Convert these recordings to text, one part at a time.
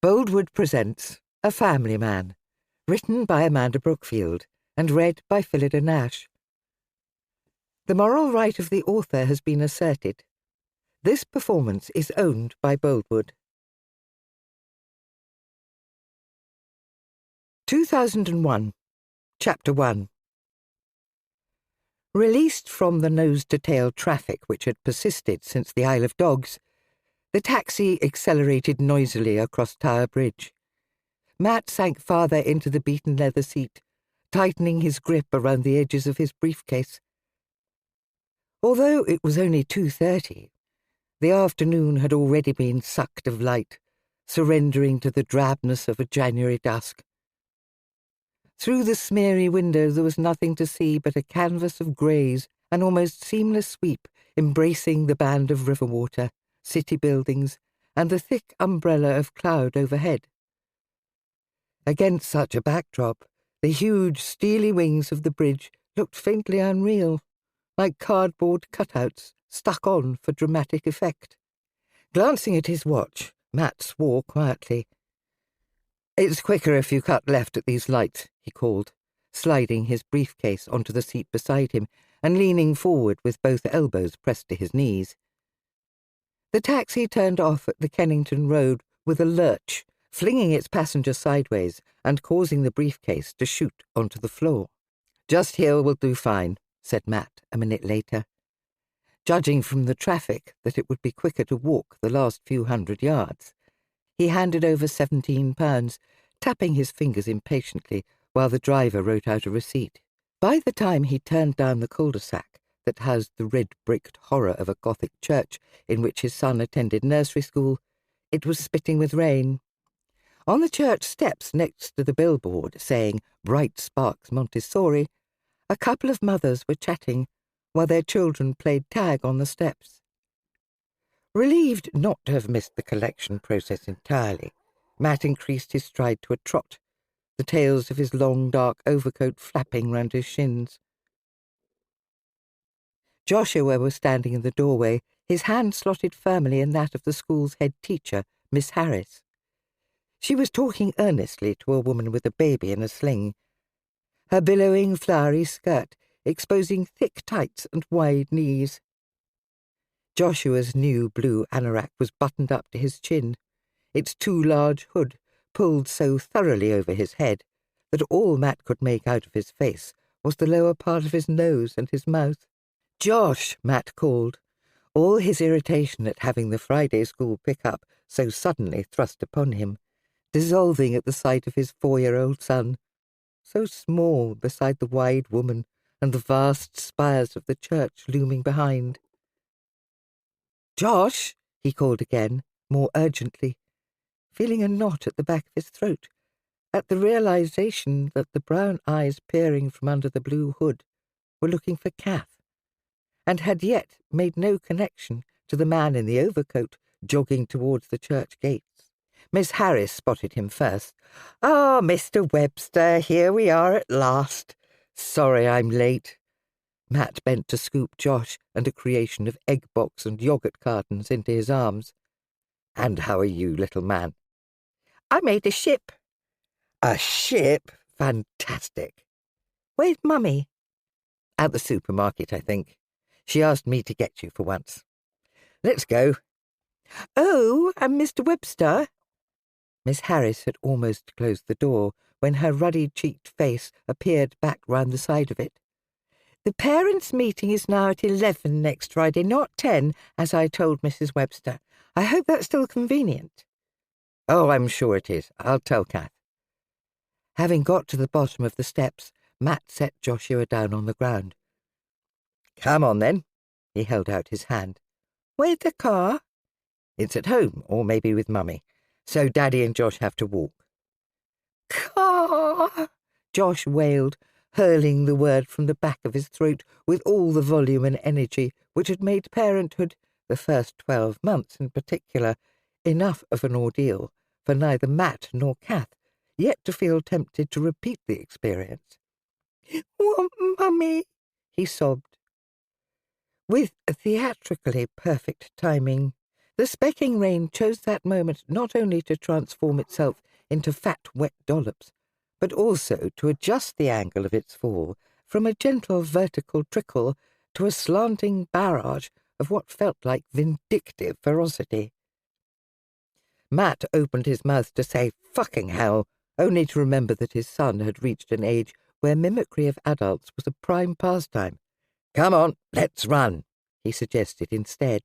Boldwood presents A Family Man, written by Amanda Brookfield and read by Phillida Nash. The moral right of the author has been asserted. This performance is owned by Boldwood. 2001, Chapter 1. Released from the nose-to-tail traffic which had persisted since the Isle of Dogs, the taxi accelerated noisily across Tower Bridge. Matt sank farther into the beaten leather seat, tightening his grip around the edges of his briefcase. Although it was only 2:30, the afternoon had already been sucked of light, surrendering to the drabness of a January dusk. Through the smeary window there was nothing to see but a canvas of greys, an almost seamless sweep embracing the band of river water, city buildings, and the thick umbrella of cloud overhead. Against such a backdrop, the huge, steely wings of the bridge looked faintly unreal, like cardboard cutouts stuck on for dramatic effect. Glancing at his watch, Matt swore quietly. "It's quicker if you cut left at these lights," he called, sliding his briefcase onto the seat beside him and leaning forward with both elbows pressed to his knees. The taxi turned off at the Kennington Road with a lurch, flinging its passenger sideways and causing the briefcase to shoot onto the floor. "Just here will do fine," said Matt a minute later. Judging from the traffic that it would be quicker to walk the last few hundred yards. He handed over £17, tapping his fingers impatiently while the driver wrote out a receipt. By the time he turned down the cul-de-sac that housed the red-bricked horror of a Gothic church in which his son attended nursery school, it was spitting with rain. On the church steps next to the billboard saying Bright Sparks Montessori, a couple of mothers were chatting while their children played tag on the steps. Relieved not to have missed the collection process entirely, Matt increased his stride to a trot, the tails of his long dark overcoat flapping round his shins. Joshua was standing in the doorway, his hand slotted firmly in that of the school's head teacher, Miss Harris. She was talking earnestly to a woman with a baby in a sling, her billowing flowery skirt exposing thick tights and wide knees. Joshua's new blue anorak was buttoned up to his chin, its too large hood pulled so thoroughly over his head that all Matt could make out of his face was the lower part of his nose and his mouth. "Josh," Matt called, all his irritation at having the Friday school pick-up so suddenly thrust upon him, dissolving at the sight of his 4-year-old son, so small beside the wide woman and the vast spires of the church looming behind. "Josh," he called again, more urgently, feeling a knot at the back of his throat, at the realization that the brown eyes peering from under the blue hood were looking for Kath, and had yet made no connection to the man in the overcoat jogging towards the church gates. Miss Harris spotted him first. "Ah, Mr. Webster, here we are at last. Sorry I'm late." Matt bent to scoop Josh and a creation of egg box and yoghurt cartons into his arms. "And how are you, little man?" "I made a ship." "A ship? Fantastic." "Where's Mummy?" "At the supermarket, I think. She asked me to get you for once. Let's go." "Oh, and Mr. Webster?" Miss Harris had almost closed the door when her ruddy-cheeked face appeared back round the side of it. "The parents' meeting is now at 11 next Friday, not 10, as I told Mrs. Webster. I hope that's still convenient." "Oh, I'm sure it is. I'll tell Kath." Having got to the bottom of the steps, Matt set Joshua down on the ground. "Come on, then." He held out his hand. "Where's the car?" "It's at home, or maybe with Mummy. So Daddy and Josh have to walk." "Car!" Josh wailed, hurling the word from the back of his throat with all the volume and energy which had made parenthood, the first 12 months in particular, enough of an ordeal for neither Matt nor Kath yet to feel tempted to repeat the experience. "Want Mummy," he sobbed. With theatrically perfect timing, The specking rain chose that moment not only to transform itself into fat, wet dollops, but also to adjust the angle of its fall from a gentle vertical trickle to a slanting barrage of what felt like vindictive ferocity. Matt opened his mouth to say "fucking hell," only to remember that his son had reached an age where mimicry of adults was a prime pastime. "Come on, let's run," he suggested instead,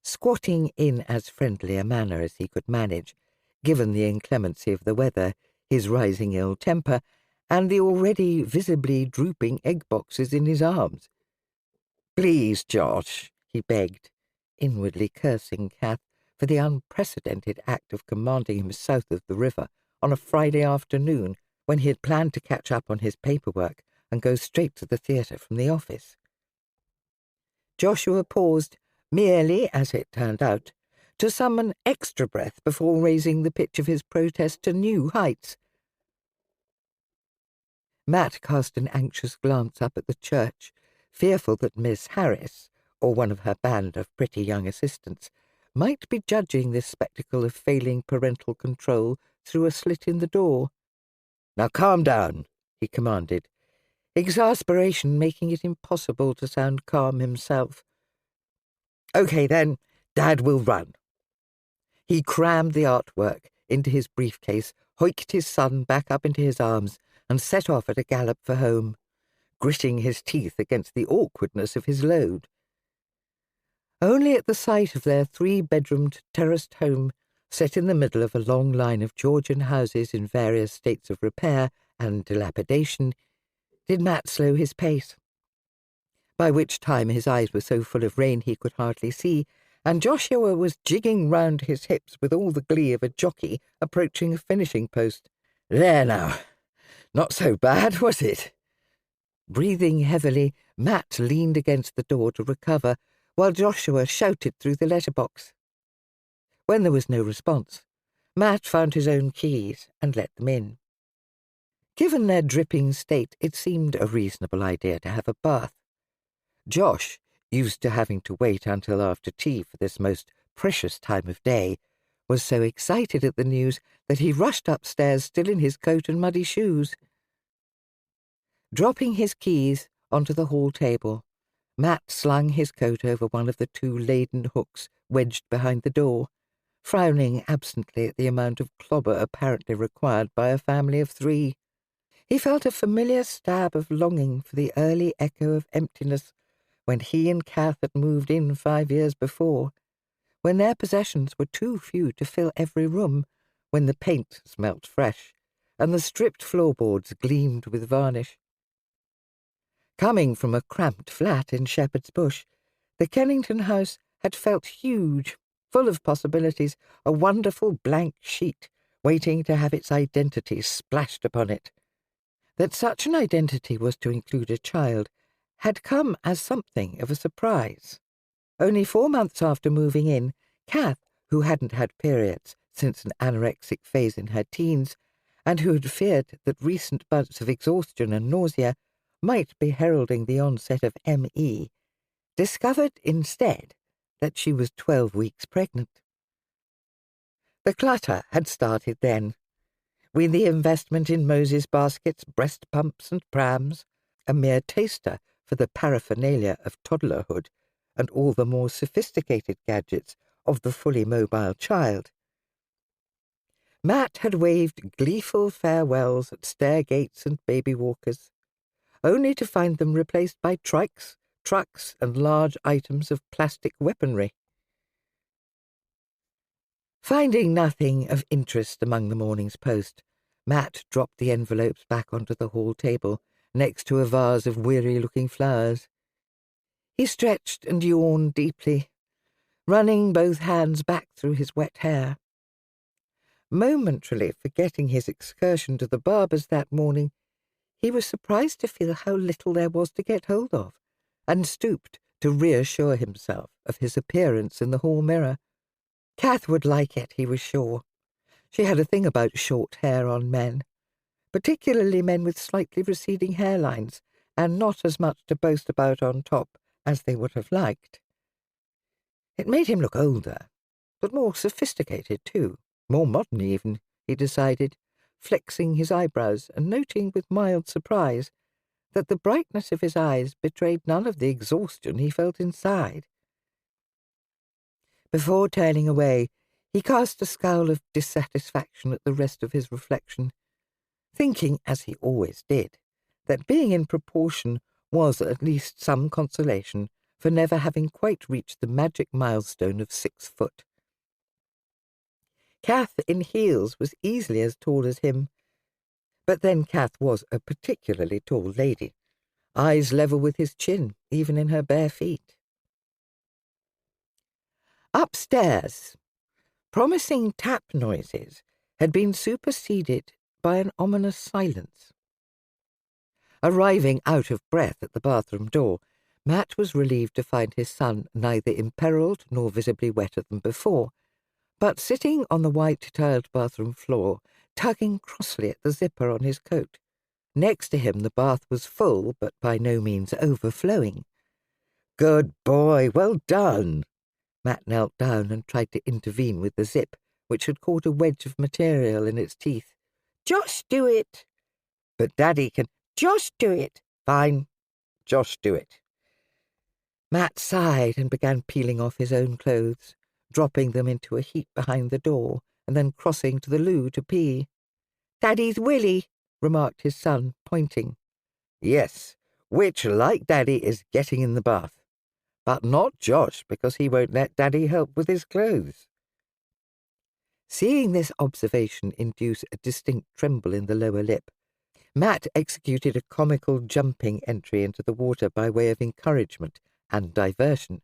squatting in as friendly a manner as he could manage, given the inclemency of the weather, his rising ill temper, and the already visibly drooping egg boxes in his arms. "Please, Josh," he begged, inwardly cursing Kath for the unprecedented act of commanding him south of the river on a Friday afternoon when he had planned to catch up on his paperwork and go straight to the theatre from the office. Joshua paused, merely, as it turned out, to summon extra breath before raising the pitch of his protest to new heights. Matt cast an anxious glance up at the church, fearful that Miss Harris, or one of her band of pretty young assistants, might be judging this spectacle of failing parental control through a slit in the door. "Now calm down," he commanded, exasperation making it impossible to sound calm himself. "Okay then, Dad will run." He crammed the artwork into his briefcase, hoiked his son back up into his arms, and set off at a gallop for home, gritting his teeth against the awkwardness of his load. Only at the sight of their 3-bedroomed terraced home, set in the middle of a long line of Georgian houses in various states of repair and dilapidation, did Matt slow his pace, by which time his eyes were so full of rain he could hardly see, and Joshua was jigging round his hips with all the glee of a jockey approaching a finishing post. "There now, not so bad, was it?" Breathing heavily, Matt leaned against the door to recover, while Joshua shouted through the letterbox. When there was no response, Matt found his own keys and let them in. Given their dripping state, it seemed a reasonable idea to have a bath. Josh, used to having to wait until after tea for this most precious time of day, was so excited at the news that he rushed upstairs still in his coat and muddy shoes. Dropping his keys onto the hall table, Matt slung his coat over one of the 2 laden hooks wedged behind the door, frowning absently at the amount of clobber apparently required by a family of 3. He felt a familiar stab of longing for the early echo of emptiness when he and Kath had moved in 5 years before, when their possessions were too few to fill every room, when the paint smelt fresh, and the stripped floorboards gleamed with varnish. Coming from a cramped flat in Shepherd's Bush, the Kennington house had felt huge, full of possibilities, a wonderful blank sheet waiting to have its identity splashed upon it. That such an identity was to include a child had come as something of a surprise. Only 4 months after moving in, Kath, who hadn't had periods since an anorexic phase in her teens, and who had feared that recent bouts of exhaustion and nausea might be heralding the onset of ME, discovered instead that she was 12 weeks pregnant. The clutter had started then, with the investment in Moses baskets, breast pumps and prams, a mere taster for the paraphernalia of toddlerhood and all the more sophisticated gadgets of the fully mobile child. Matt had waved gleeful farewells at stair gates and baby walkers, only to find them replaced by trikes, trucks, and large items of plastic weaponry. Finding nothing of interest among the morning's post, Matt dropped the envelopes back onto the hall table, next to a vase of weary-looking flowers. He stretched and yawned deeply, running both hands back through his wet hair. Momentarily forgetting his excursion to the barber's that morning, he was surprised to feel how little there was to get hold of, and stooped to reassure himself of his appearance in the hall mirror. Kath would like it, he was sure. She had a thing about short hair on men, particularly men with slightly receding hairlines, and not as much to boast about on top as they would have liked. It made him look older, but more sophisticated too, more modern even, he decided, flexing his eyebrows and noting with mild surprise that the brightness of his eyes betrayed none of the exhaustion he felt inside. Before turning away, he cast a scowl of dissatisfaction at the rest of his reflection, thinking, as he always did, that being in proportion was at least some consolation for never having quite reached the magic milestone of 6 foot. Kath in heels was easily as tall as him, but then Kath was a particularly tall lady, eyes level with his chin, even in her bare feet. Upstairs, promising tap noises had been superseded by an ominous silence. Arriving out of breath at the bathroom door, Matt was relieved to find his son neither imperilled nor visibly wetter than before, but sitting on the white-tiled bathroom floor, tugging crossly at the zipper on his coat. Next to him the bath was full, but by no means overflowing. "Good boy, well done!" Matt knelt down and tried to intervene with the zip, which had caught a wedge of material in its teeth. "Just do it!" "But Daddy can—" "Just do it!" "Fine, Josh do it." Matt sighed and began peeling off his own clothes, dropping them into a heap behind the door, and then crossing to the loo to pee. "Daddy's Willie," remarked his son, pointing. "Yes, which, like Daddy, is getting in the bath. But not Josh, because he won't let Daddy help with his clothes." Seeing this observation induce a distinct tremble in the lower lip, Matt executed a comical jumping entry into the water by way of encouragement and diversion.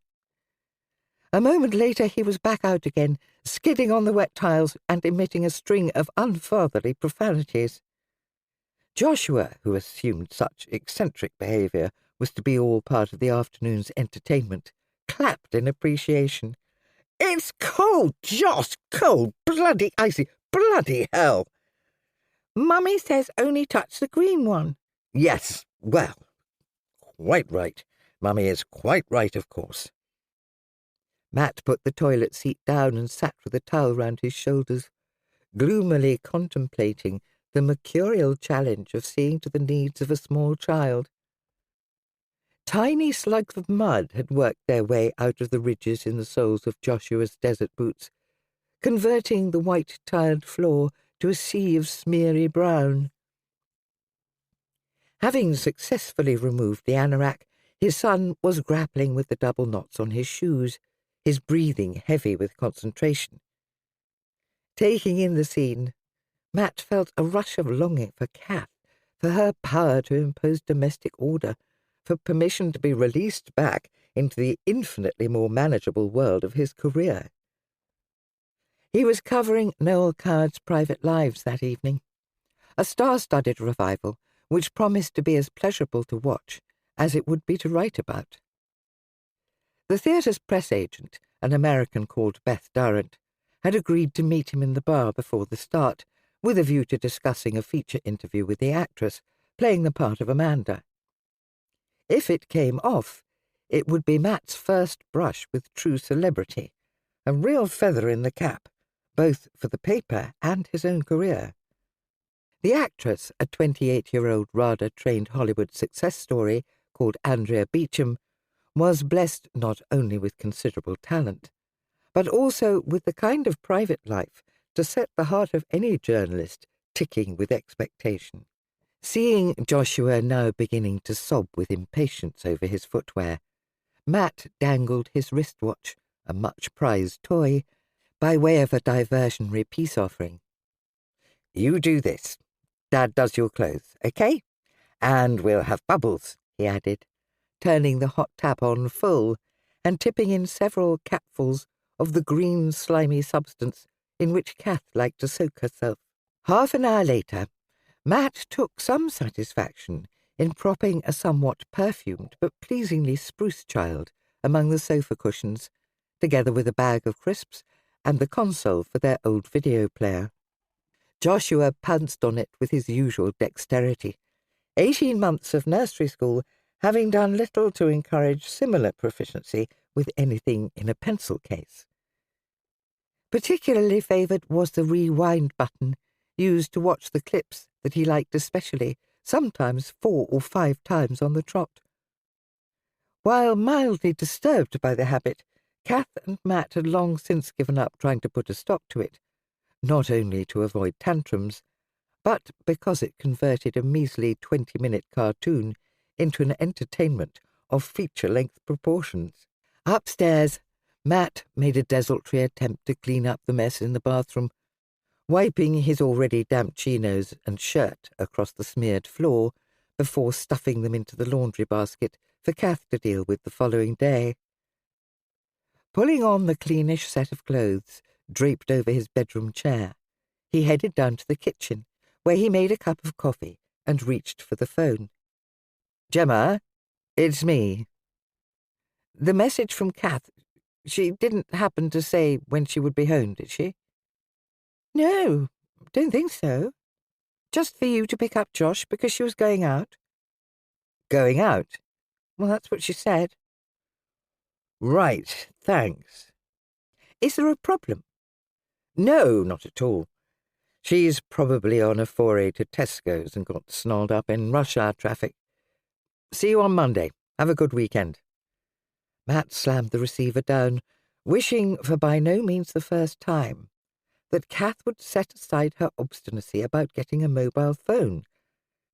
A moment later he was back out again, skidding on the wet tiles and emitting a string of unfatherly profanities. Joshua, who assumed such eccentric behaviour was to be all part of the afternoon's entertainment, clapped in appreciation. "It's cold, Josh, cold, bloody icy, bloody hell!" "Mummy says only touch the green one." "Yes, well, quite right. Mummy is quite right, of course." Matt put the toilet seat down and sat with a towel round his shoulders, gloomily contemplating the mercurial challenge of seeing to the needs of a small child. Tiny slugs of mud had worked their way out of the ridges in the soles of Joshua's desert boots, converting the white-tiled floor to a sea of smeary brown. Having successfully removed the anorak, his son was grappling with the double knots on his shoes, his breathing heavy with concentration. Taking in the scene, Matt felt a rush of longing for Kath, for her power to impose domestic order, for permission to be released back into the infinitely more manageable world of his career. He was covering Noel Coward's private lives that evening, a star-studded revival which promised to be as pleasurable to watch as it would be to write about. The theatre's press agent, an American called Beth Durrant, had agreed to meet him in the bar before the start, with a view to discussing a feature interview with the actress, playing the part of Amanda. If it came off, it would be Matt's first brush with true celebrity, a real feather in the cap, both for the paper and his own career. The actress, a 28-year-old RADA-trained Hollywood success story called Andrea Beecham, was blessed not only with considerable talent, but also with the kind of private life to set the heart of any journalist ticking with expectation. Seeing Joshua now beginning to sob with impatience over his footwear, Matt dangled his wristwatch, a much-prized toy, by way of a diversionary peace offering. "You do this. Dad does your clothes, okay? And we'll have bubbles," he added, turning the hot tap on full and tipping in several capfuls of the green, slimy substance in which Kath liked to soak herself. Half an hour later, Matt took some satisfaction in propping a somewhat perfumed but pleasingly spruce child among the sofa cushions, together with a bag of crisps and the console for their old video player. Joshua pounced on it with his usual dexterity, 18 months of nursery school having done little to encourage similar proficiency with anything in a pencil case. Particularly favoured was the rewind button, used to watch the clips that he liked especially, sometimes 4 or 5 times on the trot. While mildly disturbed by the habit, Kath and Matt had long since given up trying to put a stop to it, not only to avoid tantrums, but because it converted a measly 20-minute cartoon into an entertainment of feature-length proportions. Upstairs, Matt made a desultory attempt to clean up the mess in the bathroom, wiping his already damp chinos and shirt across the smeared floor before stuffing them into the laundry basket for Kath to deal with the following day. Pulling on the cleanish set of clothes draped over his bedroom chair, he headed down to the kitchen, where he made a cup of coffee and reached for the phone. "Gemma, it's me." The message from Kath, she didn't happen to say when she would be home, did she? "No, don't think so. Just for you to pick up Josh because she was going out." "Going out?" "Well, that's what she said." "Right, thanks." "Is there a problem?" "No, not at all. She's probably on a foray to Tesco's and got snarled up in rush hour traffic. See you on Monday. Have a good weekend." Matt slammed the receiver down, wishing for by no means the first time that Kath would set aside her obstinacy about getting a mobile phone.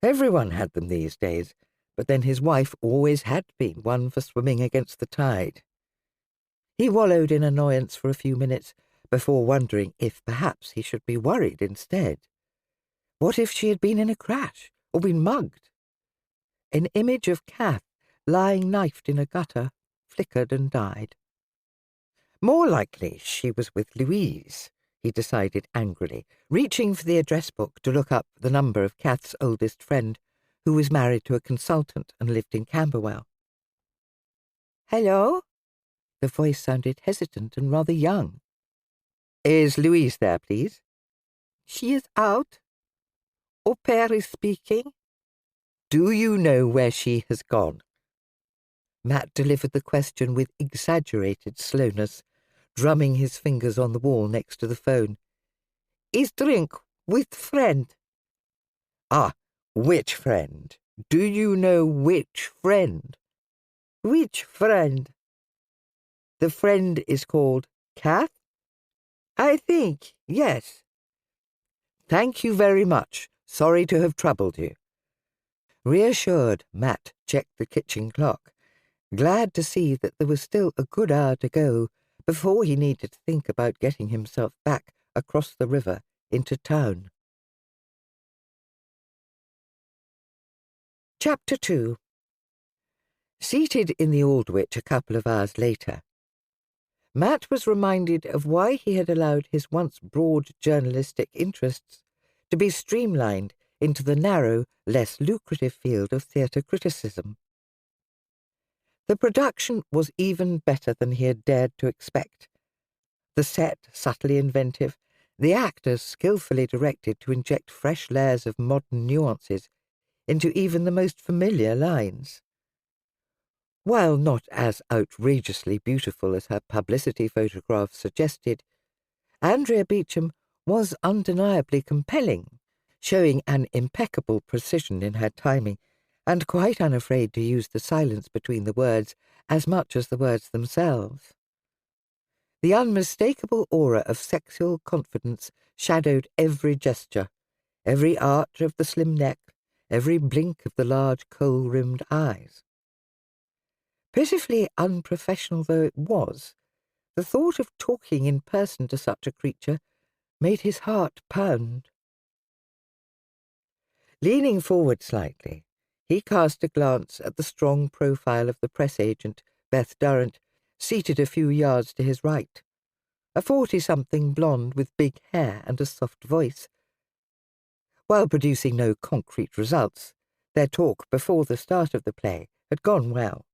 Everyone had them these days, but then his wife always had been one for swimming against the tide. He wallowed in annoyance for a few minutes before wondering if perhaps he should be worried instead. What if she had been in a crash or been mugged? An image of Kath lying knifed in a gutter flickered and died. More likely she was with Louise, he decided angrily, reaching for the address book to look up the number of Kath's oldest friend, who was married to a consultant and lived in Camberwell. "Hello?" The voice sounded hesitant and rather young. "Is Louise there, please?" "She is out. Au pair is speaking." "Do you know where she has gone?" Matt delivered the question with exaggerated slowness, drumming his fingers on the wall next to the phone. "Is drink with friend." "Ah, which friend? Do you know which friend?" "Which friend?" "The friend is called Kath?" "I think, yes." "Thank you very much. Sorry to have troubled you." Reassured, Matt checked the kitchen clock, glad to see that there was still a good hour to go before he needed to think about getting himself back across the river into town. Chapter 2. Seated in the Aldwych a couple of hours later, Matt was reminded of why he had allowed his once broad journalistic interests to be streamlined into the narrow, less lucrative field of theatre criticism. The production was even better than he had dared to expect. The set subtly inventive, the actors skillfully directed to inject fresh layers of modern nuances into even the most familiar lines. While not as outrageously beautiful as her publicity photographs suggested, Andrea Beecham was undeniably compelling, showing an impeccable precision in her timing and quite unafraid to use the silence between the words as much as the words themselves. The unmistakable aura of sexual confidence shadowed every gesture, every arch of the slim neck, every blink of the large kohl-rimmed eyes. Pitifully unprofessional though it was, the thought of talking in person to such a creature made his heart pound. Leaning forward slightly, he cast a glance at the strong profile of the press agent, Beth Durrant, seated a few yards to his right, a 40-something blonde with big hair and a soft voice. While producing no concrete results, their talk before the start of the play had gone well.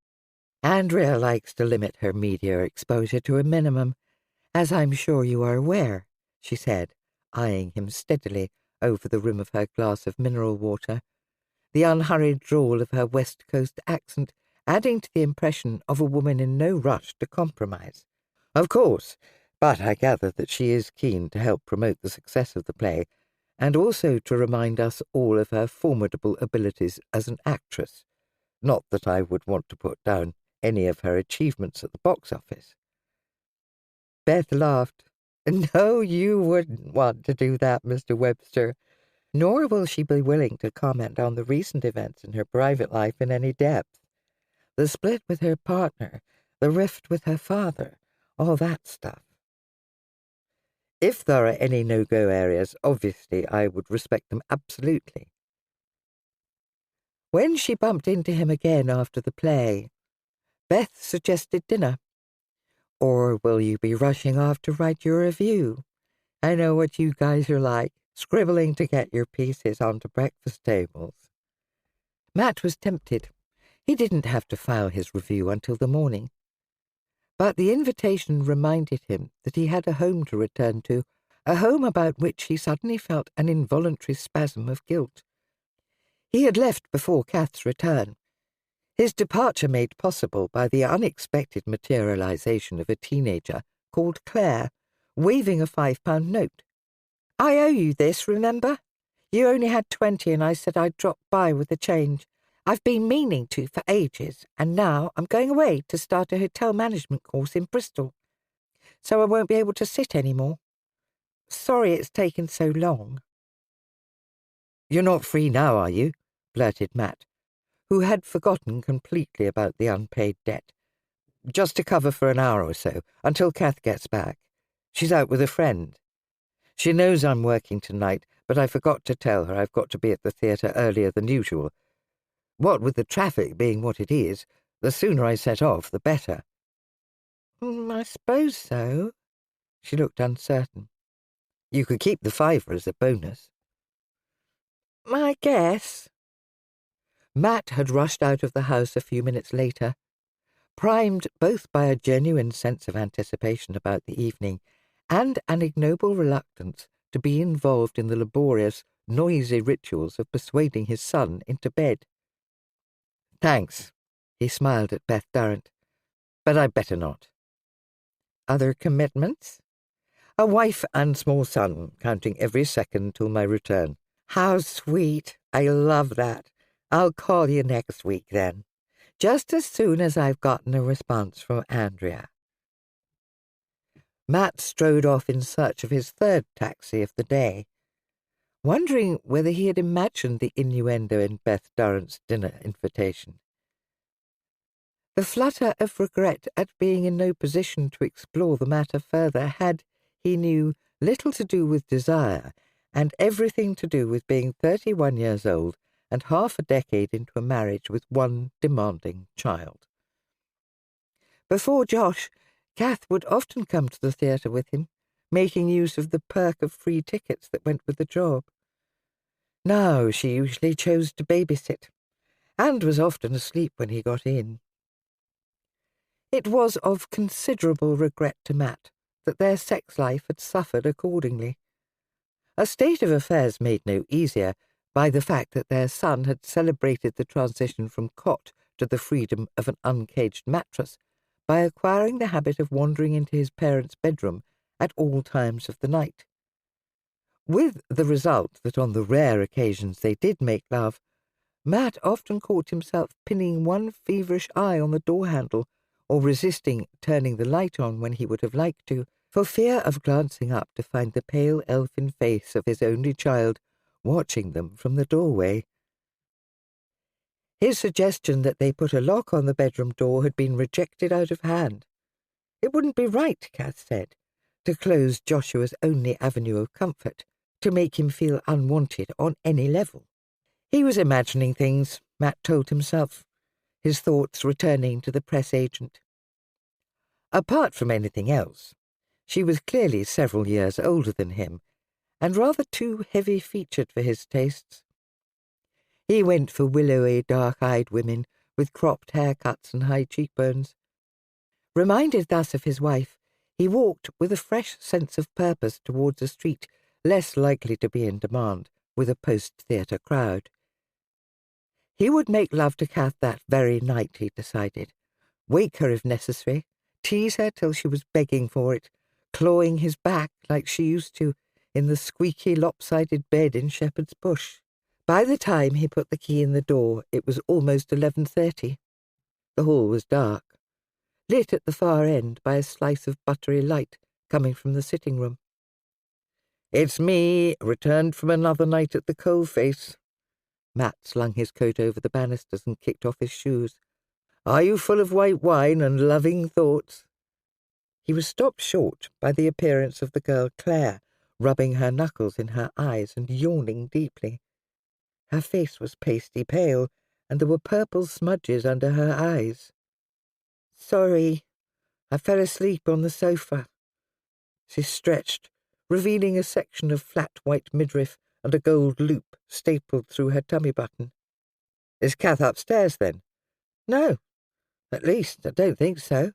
"Andrea likes to limit her media exposure to a minimum, as I'm sure you are aware," she said, eyeing him steadily over the rim of her glass of mineral water, the unhurried drawl of her West Coast accent adding to the impression of a woman in no rush to compromise. "Of course, But I gather that she is keen to help promote the success of the play, and also to remind us all of her formidable abilities as an actress. Not that I would want to put down any of her achievements at the box office." Beth laughed. "No, you wouldn't want to do that, Mr. Webster. Nor will she be willing to comment on the recent events in her private life in any depth. The split with her partner, the rift with her father, all that stuff. If there are any no-go areas, obviously I would respect them absolutely." When she bumped into him again after the play, Beth suggested dinner. "Or will you be rushing off to write your review? I know what you guys are like, scribbling to get your pieces onto breakfast tables." Matt was tempted. He didn't have to file his review until the morning. But the invitation reminded him that he had a home to return to, a home about which he suddenly felt an involuntary spasm of guilt. He had left before Kath's return, his departure made possible by the unexpected materialization of a teenager called Claire, waving a £5 note. "I owe you this, remember? You only had 20 and I said I'd drop by with the change. I've been meaning to for ages, and now I'm going away to start a hotel management course in Bristol, so I won't be able to sit any more. Sorry it's taken so long." "You're not free now, are you?" blurted Matt, who had forgotten completely about the unpaid debt. "Just to cover for an hour or so, until Kath gets back. She's out with a friend. She knows I'm working tonight, but I forgot to tell her I've got to be at the theatre earlier than usual. What with the traffic being what it is, the sooner I set off, the better." I suppose so." She looked uncertain. "You could keep the £5 as a bonus." "I guess." Matt had rushed out of the house a few minutes later, primed both by a genuine sense of anticipation about the evening and an ignoble reluctance to be involved in the laborious, noisy rituals of persuading his son into bed. "Thanks," he smiled at Beth Durrant, "but I'd better not." "Other commitments?" "A wife and small son, counting every second till my return." "How sweet. I love that. I'll call you next week, then, just as soon as I've gotten a response from Andrea." Matt strode off in search of his third taxi of the day, wondering whether he had imagined the innuendo in Beth Durrant's dinner invitation. The flutter of regret at being in no position to explore the matter further had, he knew, little to do with desire, and everything to do with being 31 years old and half a decade into a marriage with one demanding child. Before Josh, Kath would often come to the theatre with him, making use of the perk of free tickets that went with the job. Now she usually chose to babysit, and was often asleep when he got in. It was of considerable regret to Matt that their sex life had suffered accordingly. A state of affairs made no easier by the fact that their son had celebrated the transition from cot to the freedom of an uncaged mattress by acquiring the habit of wandering into his parents' bedroom at all times of the night, with the result that on the rare occasions they did make love, Matt often caught himself pinning one feverish eye on the door handle or resisting turning the light on when he would have liked to, for fear of glancing up to find the pale elfin face of his only child watching them from the doorway. His suggestion that they put a lock on the bedroom door had been rejected out of hand. It wouldn't be right, Kath said, to close Joshua's only avenue of comfort, to make him feel unwanted on any level. He was imagining things, Matt told himself, his thoughts returning to the press agent. Apart from anything else, she was clearly several years older than him, and rather too heavy-featured for his tastes. He went for willowy, dark-eyed women with cropped haircuts and high cheekbones. Reminded thus of his wife, he walked with a fresh sense of purpose towards a street less likely to be in demand with a post-theatre crowd. He would make love to Kath that very night, he decided, wake her if necessary, tease her till she was begging for it, clawing his back like she used to in the squeaky, lopsided bed in Shepherd's Bush. By the time he put the key in the door, it was almost 11:30. The hall was dark, lit at the far end by a slice of buttery light coming from the sitting room. "It's me, returned from another night at the coalface." Matt slung his coat over the banisters and kicked off his shoes. "Are you full of white wine and loving thoughts?" He was stopped short by the appearance of the girl Claire, rubbing her knuckles in her eyes and yawning deeply. Her face was pasty pale, and there were purple smudges under her eyes. "Sorry, I fell asleep on the sofa." She stretched, revealing a section of flat white midriff and a gold loop stapled through her tummy button. "Is Kath upstairs, then?" "No, at least I don't think so."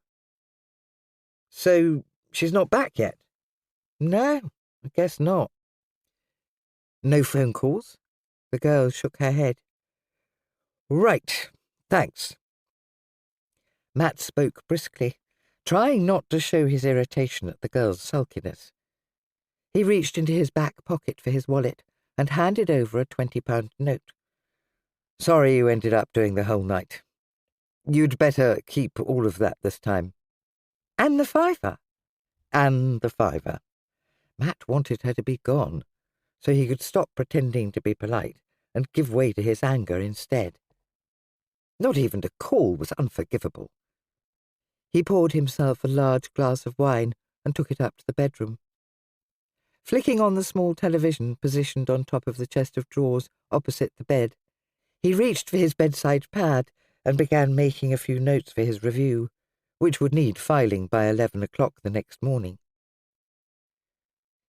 "So she's not back yet?" "No, I guess not." "No phone calls?" The girl shook her head. "Right, thanks." Matt spoke briskly, trying not to show his irritation at the girl's sulkiness. He reached into his back pocket for his wallet and handed over a £20 note. "Sorry you ended up doing the whole night. You'd better keep all of that this time." "And the £5?" "And the £5." Matt wanted her to be gone, so he could stop pretending to be polite and give way to his anger instead. Not even to call was unforgivable. He poured himself a large glass of wine and took it up to the bedroom. Flicking on the small television positioned on top of the chest of drawers opposite the bed, he reached for his bedside pad and began making a few notes for his review, which would need filing by 11 o'clock the next morning.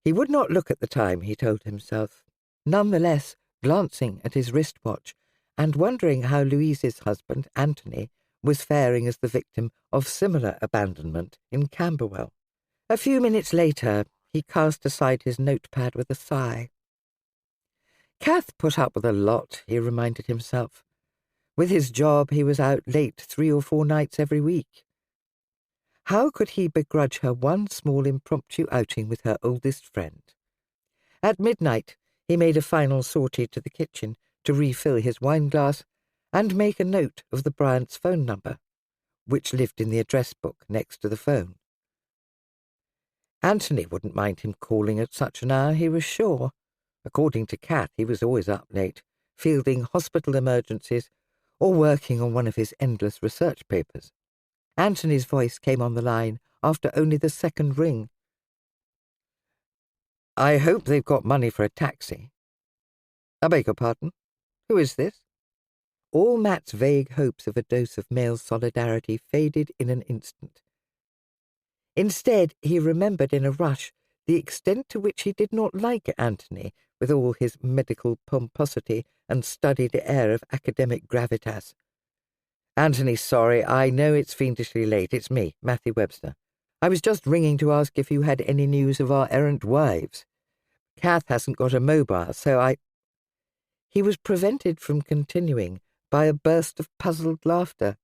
He would not look at the time, he told himself, nonetheless glancing at his wristwatch and wondering how Louise's husband, Anthony, was faring as the victim of similar abandonment in Camberwell. A few minutes later, he cast aside his notepad with a sigh. Kath put up with a lot, he reminded himself. With his job, he was out late 3 or 4 nights every week. How could he begrudge her one small impromptu outing with her oldest friend? At midnight, he made a final sortie to the kitchen to refill his wineglass and make a note of the Bryant's phone number, which lived in the address book next to the phone. Anthony wouldn't mind him calling at such an hour, he was sure. According to Kath, he was always up late, fielding hospital emergencies or working on one of his endless research papers. Anthony's voice came on the line after only the second ring. "I hope they've got money for a taxi." "I beg your pardon? Who is this?" All Matt's vague hopes of a dose of male solidarity faded in an instant. Instead, he remembered in a rush the extent to which he did not like Anthony, with all his medical pomposity and studied air of academic gravitas. "Anthony, sorry, I know it's fiendishly late. It's me, Matt Webster. I was just ringing to ask if you had any news of our errant wives. Kath hasn't got a mobile, so I—" He was prevented from continuing by a burst of puzzled laughter.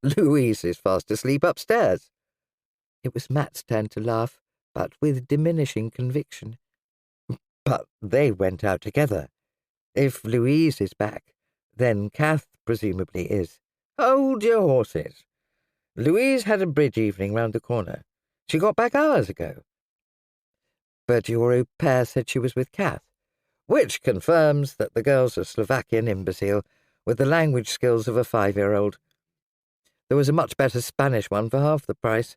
"Louise is fast asleep upstairs." It was Matt's turn to laugh, but with diminishing conviction. "But they went out together. If Louise is back, then Kath presumably is." "Hold your horses. Louise had a bridge evening round the corner. She got back hours ago." "But your au pair said she was with Kath." "Which confirms that the girl's a Slovakian imbecile with the language skills of a 5-year-old. There was a much better Spanish one for half the price.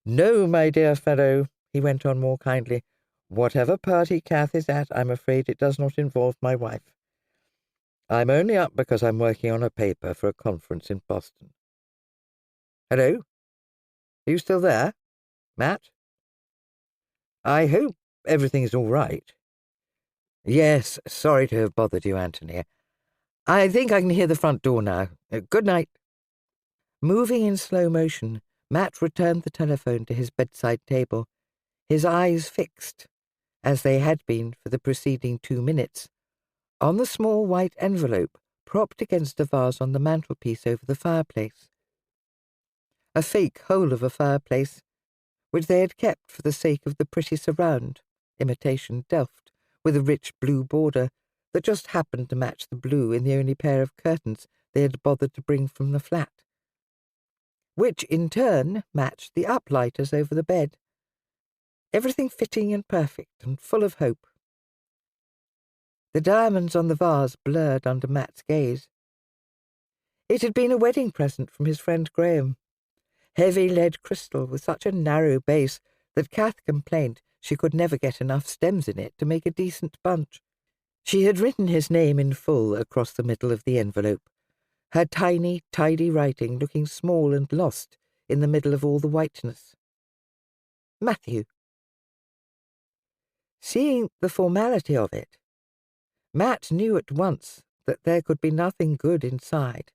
No, my dear fellow," he went on more kindly, "whatever party Kath is at, I'm afraid it does not involve my wife. I'm only up because I'm working on a paper for a conference in Boston. Hello? Are you still there? Matt? I hope everything's all right." "Yes, sorry to have bothered you, Anthony. I think I can hear the front door now. Good night." Moving in slow motion, Matt returned the telephone to his bedside table, his eyes fixed, as they had been for the preceding 2 minutes, on the small white envelope propped against a vase on the mantelpiece over the fireplace. A fake hole of a fireplace, which they had kept for the sake of the pretty surround, imitation Delft, with a rich blue border that just happened to match the blue in the only pair of curtains they had bothered to bring from the flat, which in turn matched the uplighters over the bed. Everything fitting and perfect and full of hope. The diamonds on the vase blurred under Matt's gaze. It had been a wedding present from his friend Graham. Heavy lead crystal with such a narrow base that Kath complained she could never get enough stems in it to make a decent bunch. She had written his name in full across the middle of the envelope, her tiny, tidy writing looking small and lost in the middle of all the whiteness. Matthew. Seeing the formality of it, Matt knew at once that there could be nothing good inside,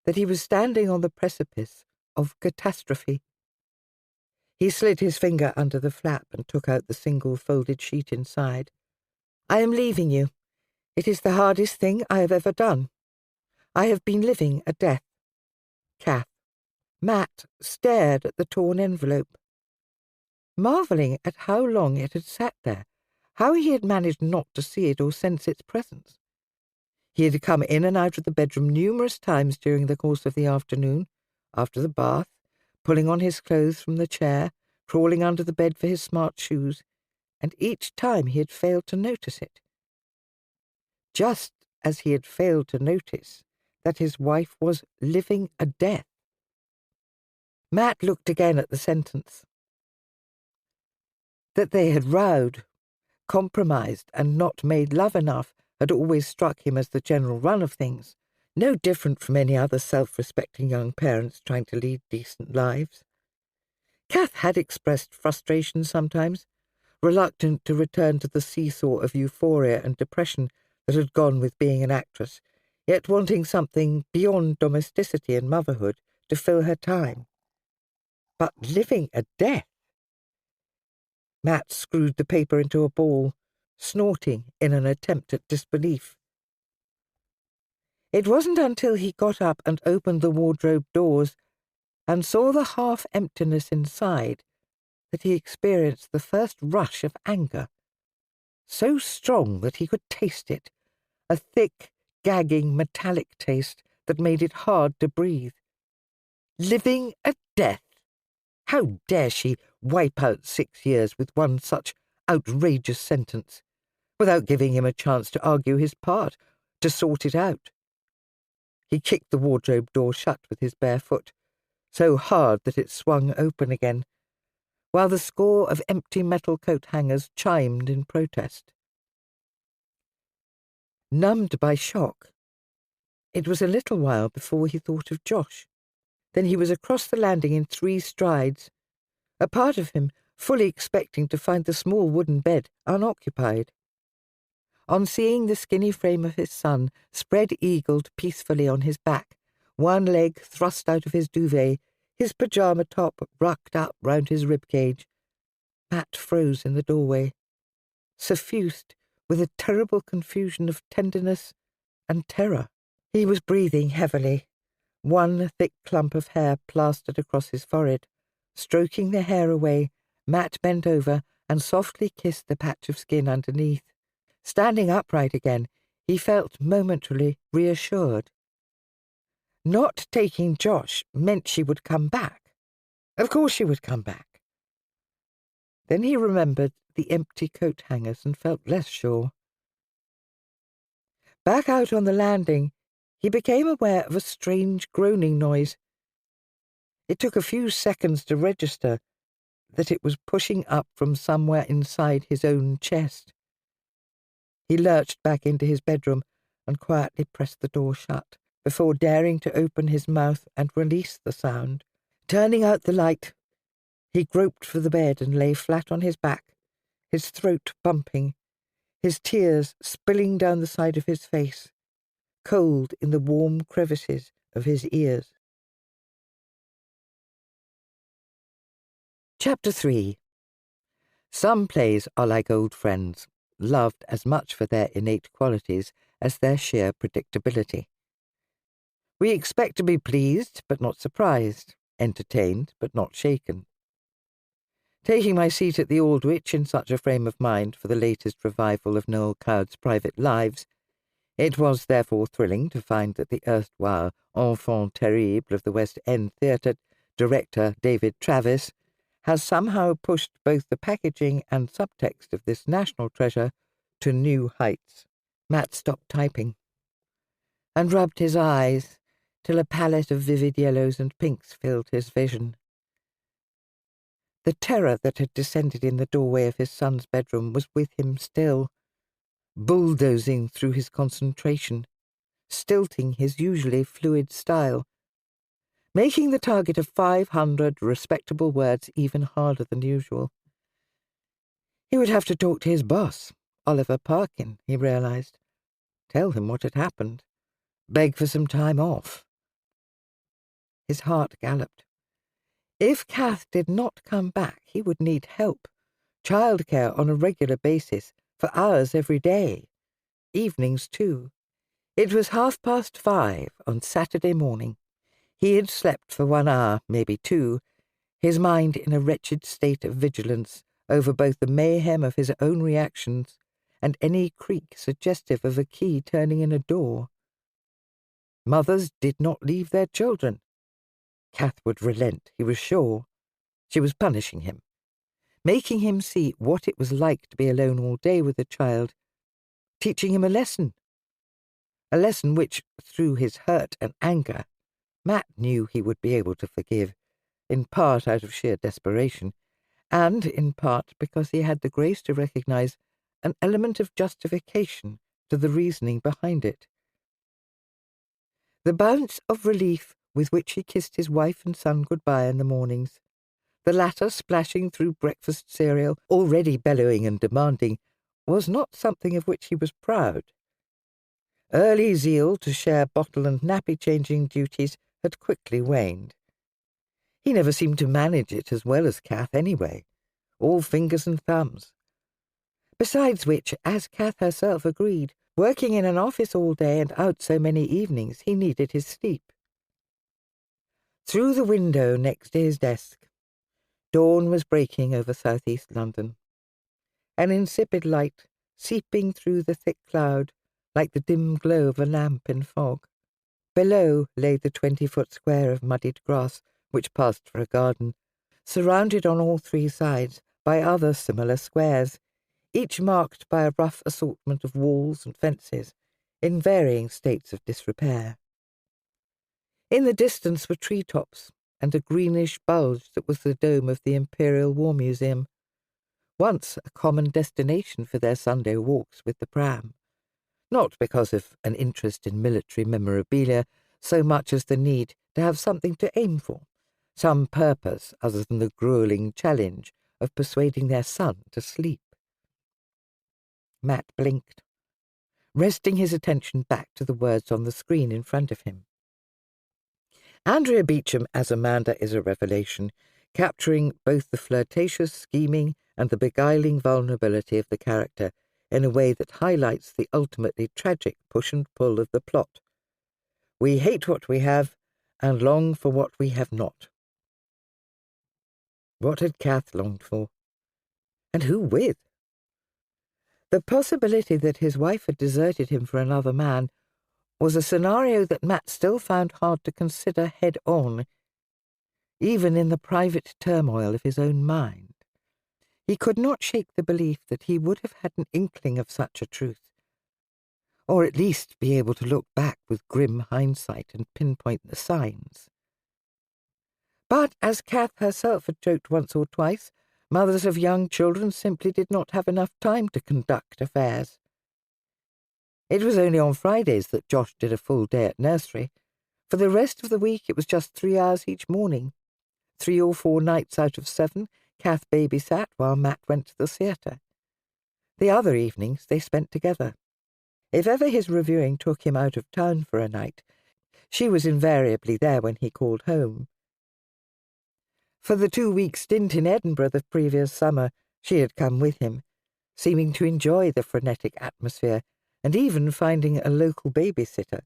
that he was standing on the precipice of catastrophe. He slid his finger under the flap and took out the single folded sheet inside. I am leaving you. It is the hardest thing I have ever done. I have been living a death. Kath. Matt stared at the torn envelope, marvelling at how long it had sat there, how he had managed not to see it or sense its presence. He had come in and out of the bedroom numerous times during the course of the afternoon, after the bath, pulling on his clothes from the chair, crawling under the bed for his smart shoes, and each time he had failed to notice it. Just as he had failed to notice that his wife was living a death. Matt looked again at the sentence. That they had rowed, compromised, and not made love enough had always struck him as the general run of things, no different from any other self-respecting young parents trying to lead decent lives. Kath had expressed frustration sometimes, reluctant to return to the seesaw of euphoria and depression that had gone with being an actress, yet wanting something beyond domesticity and motherhood to fill her time. But living a death? Matt screwed the paper into a ball, snorting in an attempt at disbelief. It wasn't until he got up and opened the wardrobe doors and saw the half-emptiness inside that he experienced the first rush of anger, so strong that he could taste it, a thick, gagging, metallic taste that made it hard to breathe. Living a death! How dare she wipe out 6 years with one such outrageous sentence, without giving him a chance to argue his part, to sort it out? He kicked the wardrobe door shut with his bare foot, so hard that it swung open again, while the score of empty metal coat hangers chimed in protest. Numbed by shock, it was a little while before he thought of Josh. Then he was across the landing in 3 strides, a part of him fully expecting to find the small wooden bed unoccupied. On seeing the skinny frame of his son spread-eagled peacefully on his back, one leg thrust out of his duvet, his pyjama top rucked up round his rib-cage, Matt froze in the doorway, suffused with a terrible confusion of tenderness and terror. He was breathing heavily, one thick clump of hair plastered across his forehead. Stroking the hair away, Matt bent over and softly kissed the patch of skin underneath. Standing upright again, he felt momentarily reassured. Not taking Josh meant she would come back. Of course she would come back. Then he remembered the empty coat hangers and felt less sure. Back out on the landing, he became aware of a strange groaning noise. It took a few seconds to register that it was pushing up from somewhere inside his own chest. He lurched back into his bedroom and quietly pressed the door shut, before daring to open his mouth and release the sound. Turning out the light, he groped for the bed and lay flat on his back, his throat bumping, his tears spilling down the side of his face, cold in the warm crevices of his ears. Chapter 3. Some plays are like old friends, loved as much for their innate qualities as their sheer predictability. We expect to be pleased but not surprised, entertained but not shaken. Taking my seat at the Aldwych in such a frame of mind for the latest revival of Noel Coward's Private Lives, it was therefore thrilling to find that the erstwhile enfant terrible of the West End Theatre, director David Travis, has somehow pushed both the packaging and subtext of this national treasure to new heights. Matt stopped typing and rubbed his eyes till a palette of vivid yellows and pinks filled his vision. The terror that had descended in the doorway of his son's bedroom was with him still, bulldozing through his concentration, stilting his usually fluid style, making the target of 500 respectable words even harder than usual. He would have to talk to his boss, Oliver Parkin, he realized. Tell him what had happened. Beg for some time off. His heart galloped. If Kath did not come back, he would need help, childcare on a regular basis, for hours every day, evenings too. It was 5:30 on Saturday morning. He had slept for 1 hour, maybe 2, his mind in a wretched state of vigilance over both the mayhem of his own reactions and any creak suggestive of a key turning in a door. Mothers did not leave their children. Kath would relent, he was sure. She was punishing him, making him see what it was like to be alone all day with a child, teaching him a lesson which, through his hurt and anger, Matt knew he would be able to forgive, in part out of sheer desperation, and in part because he had the grace to recognize an element of justification to the reasoning behind it. The bounce of relief with which he kissed his wife and son goodbye in the mornings, the latter splashing through breakfast cereal, already bellowing and demanding, was not something of which he was proud. Early zeal to share bottle and nappy-changing duties had quickly waned. He never seemed to manage it as well as Kath anyway, all fingers and thumbs. Besides which, as Kath herself agreed, working in an office all day and out so many evenings, he needed his sleep. Through the window next to his desk, dawn was breaking over southeast London, an insipid light seeping through the thick cloud like the dim glow of a lamp in fog. Below lay the 20-foot square of muddied grass which passed for a garden, surrounded on all 3 sides by other similar squares, each marked by a rough assortment of walls and fences, in varying states of disrepair. In the distance were tree-tops and a greenish bulge that was the dome of the Imperial War Museum, once a common destination for their Sunday walks with the pram, not because of an interest in military memorabilia so much as the need to have something to aim for, some purpose other than the grueling challenge of persuading their son to sleep. Matt blinked, resting his attention back to the words on the screen in front of him. Andrea Beecham as Amanda is a revelation, capturing both the flirtatious scheming and the beguiling vulnerability of the character in a way that highlights the ultimately tragic push and pull of the plot. We hate what we have and long for what we have not. What had Kath longed for? And who with? The possibility that his wife had deserted him for another man was a scenario that Matt still found hard to consider head-on, even in the private turmoil of his own mind. He could not shake the belief that he would have had an inkling of such a truth, or at least be able to look back with grim hindsight and pinpoint the signs. But, as Kath herself had joked once or twice, mothers of young children simply did not have enough time to conduct affairs. It was only on Fridays that Josh did a full day at nursery. For the rest of the week it was just 3 hours each morning. 3 or 4 nights out of 7, Kath babysat while Matt went to the theatre. The other evenings they spent together. If ever his reviewing took him out of town for a night, she was invariably there when he called home. For the 2-week stint in Edinburgh the previous summer, she had come with him, seeming to enjoy the frenetic atmosphere and even finding a local babysitter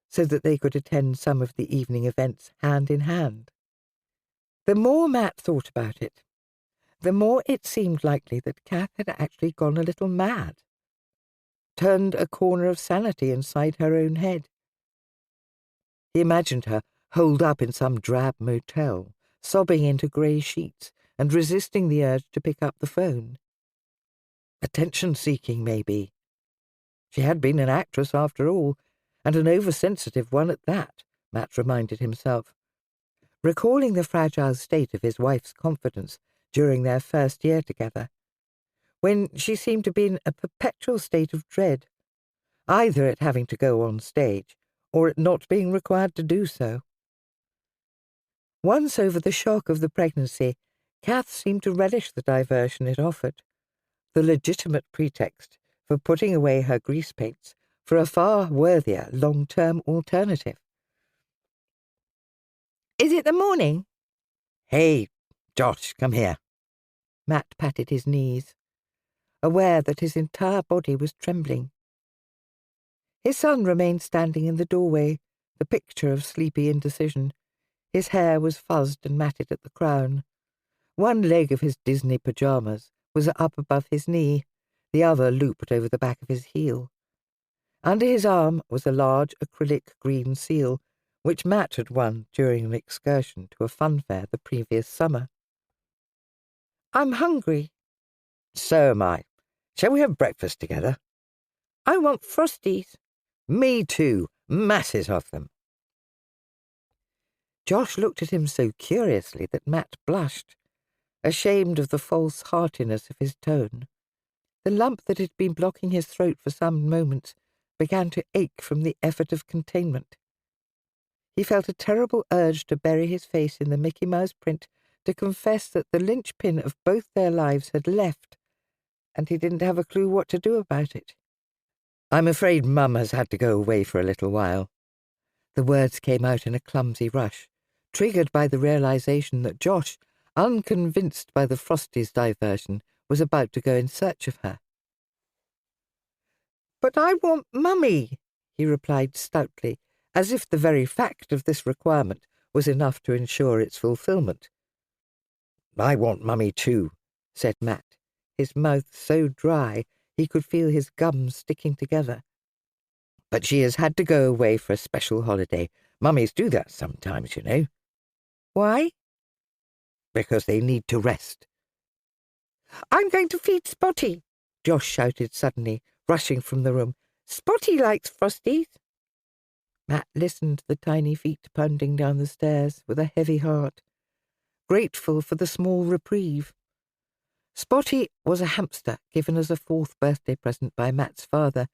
so that they could attend some of the evening events hand in hand. The more Matt thought about it, the more it seemed likely that Kath had actually gone a little mad, turned a corner of sanity inside her own head. He imagined her holed up in some drab motel, sobbing into grey sheets and resisting the urge to pick up the phone. Attention-seeking, maybe. She had been an actress after all, and an oversensitive one at that, Matt reminded himself, recalling the fragile state of his wife's confidence during their first year together, when she seemed to be in a perpetual state of dread, either at having to go on stage or at not being required to do so. Once over the shock of the pregnancy, Kath seemed to relish the diversion it offered, the legitimate pretext for putting away her grease paints for a far worthier long-term alternative. "Is it the morning?" "Hey, Josh, come here." Matt patted his knees, aware that his entire body was trembling. His son remained standing in the doorway, the picture of sleepy indecision. His hair was fuzzed and matted at the crown. One leg of his Disney pyjamas was up above his knee, the other looped over the back of his heel. Under his arm was a large acrylic green seal, which Matt had won during an excursion to a funfair the previous summer. "I'm hungry." "So am I. Shall we have breakfast together?" "I want Frosties." "Me too. Masses of them." Josh looked at him so curiously that Matt blushed, ashamed of the false heartiness of his tone. The lump that had been blocking his throat for some moments began to ache from the effort of containment. He felt a terrible urge to bury his face in the Mickey Mouse print, to confess that the linchpin of both their lives had left, and he didn't have a clue what to do about it. "I'm afraid Mum has had to go away for a little while." The words came out in a clumsy rush, triggered by the realization that Josh, unconvinced by the Frosties' diversion, was about to go in search of her. "But I want Mummy," he replied stoutly, as if the very fact of this requirement was enough to ensure its fulfillment. "I want Mummy too," said Matt, his mouth so dry he could feel his gums sticking together. "But she has had to go away for a special holiday. Mummies do that sometimes, you know." "Why?" "Because they need to rest." "I'm going to feed Spotty," Josh shouted suddenly, rushing from the room. "Spotty likes Frosties." Matt listened to the tiny feet pounding down the stairs with a heavy heart, grateful for the small reprieve. Spotty was a hamster given as a 4th birthday present by Matt's father,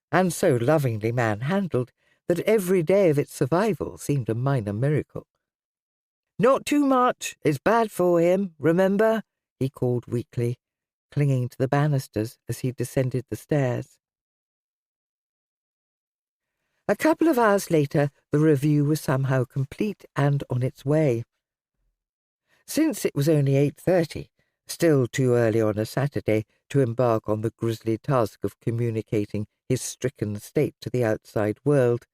and so lovingly man-handled that every day of its survival seemed a minor miracle. "Not too much. It's bad for him, remember?" he called weakly, clinging to the banisters as he descended the stairs. A couple of hours later, the review was somehow complete and on its way. Since it was only 8:30, still too early on a Saturday to embark on the grisly task of communicating his stricken state to the outside world,